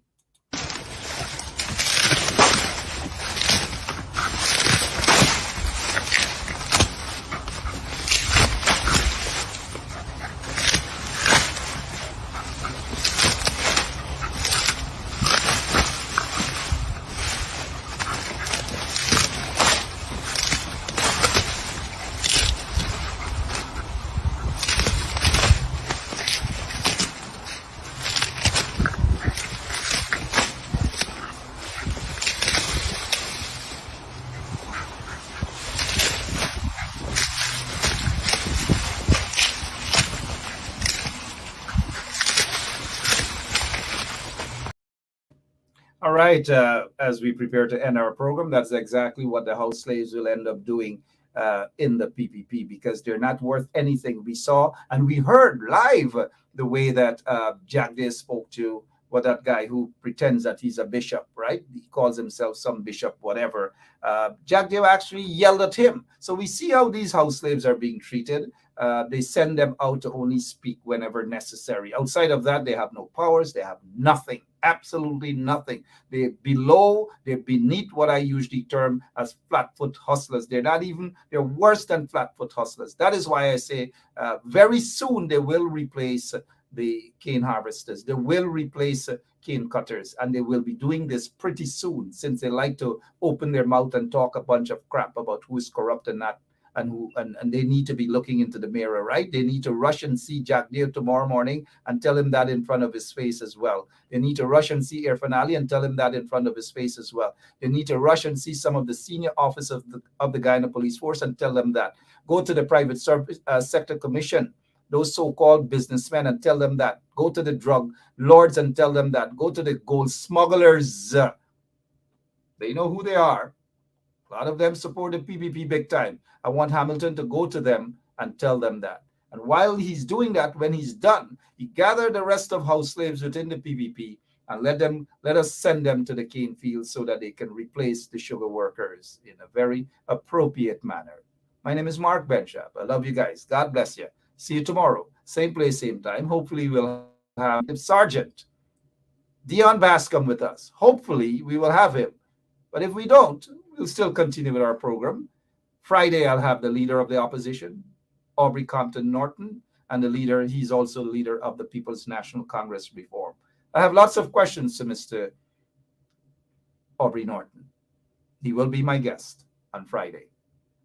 All right, as we prepare to end our program, that's exactly what the house slaves will end up doing in the PPP, because they're not worth anything. We saw and we heard live the way that Jack Day spoke to that guy who pretends that he's a bishop, right? He calls himself some bishop, whatever. Jack Day actually yelled at him. So we see how these house slaves are being treated. They send them out to only speak whenever necessary. Outside of that, they have no powers. They have nothing, absolutely nothing. They're beneath what I usually term as flatfoot hustlers. They're worse than flatfoot hustlers. That is why I say very soon they will replace the cane harvesters. They will replace cane cutters, and they will be doing this pretty soon, since they like to open their mouth and talk a bunch of crap about who is corrupt and not and they need to be looking into the mirror, right? They need to rush and see Jack Deere tomorrow morning and tell him that in front of his face as well. They need to rush and see Irfan Ali and tell him that in front of his face as well. They need to rush and see some of the senior officers of the Guyana Police Force and tell them that. Go to the private sector commission, those so-called businessmen, and tell them that. Go to the drug lords and tell them that. Go to the gold smugglers. They know who they are. A lot of them support the PPP big time. I want Hamilton to go to them and tell them that. And while he's doing that, when he's done, he gather the rest of house slaves within the PPP and let us send them to the cane fields so that they can replace the sugar workers in a very appropriate manner. My name is Mark Benchap. I love you guys. God bless you. See you tomorrow. Same place, same time. Hopefully we'll have Sergeant Dion Bascom with us. Hopefully we will have him. But if we don't, we'll still continue with our program. Friday, I'll have the leader of the opposition, Aubrey Compton Norton, and he's also the leader of the People's National Congress Reform. I have lots of questions to Mr. Aubrey Norton. He will be my guest on Friday,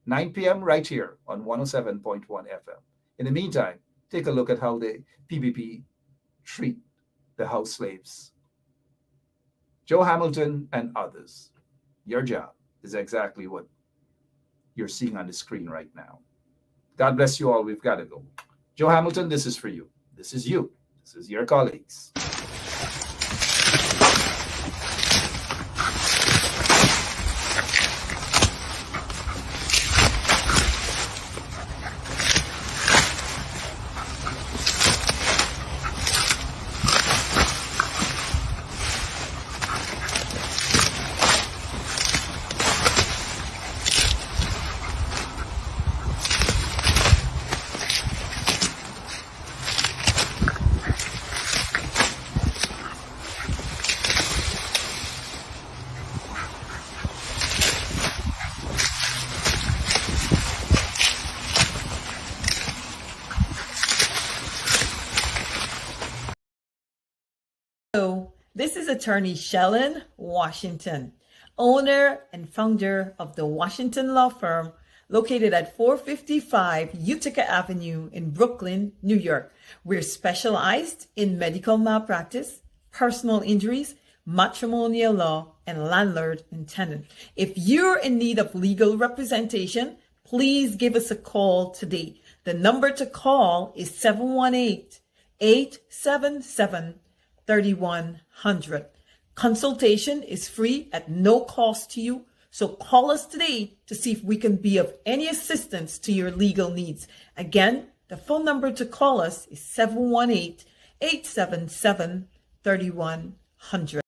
9 p.m. right here on 107.1 FM. In the meantime, take a look at how the PPP treat the house slaves. Joe Hamilton and others. Your job is exactly what you're seeing on the screen right now. God bless you all. We've got to go. Joe Hamilton, this is for you. This is you. This is your colleagues. This is attorney Shellen Washington, owner and founder of the Washington Law Firm, located at 455 Utica Avenue in Brooklyn, New York. We're specialized in medical malpractice, personal injuries, matrimonial law, and landlord and tenant. If you're in need of legal representation, please give us a call today. The number to call is 718-877-3100. Consultation is free at no cost to you. So call us today to see if we can be of any assistance to your legal needs. Again, the phone number to call us is 718-877-3100.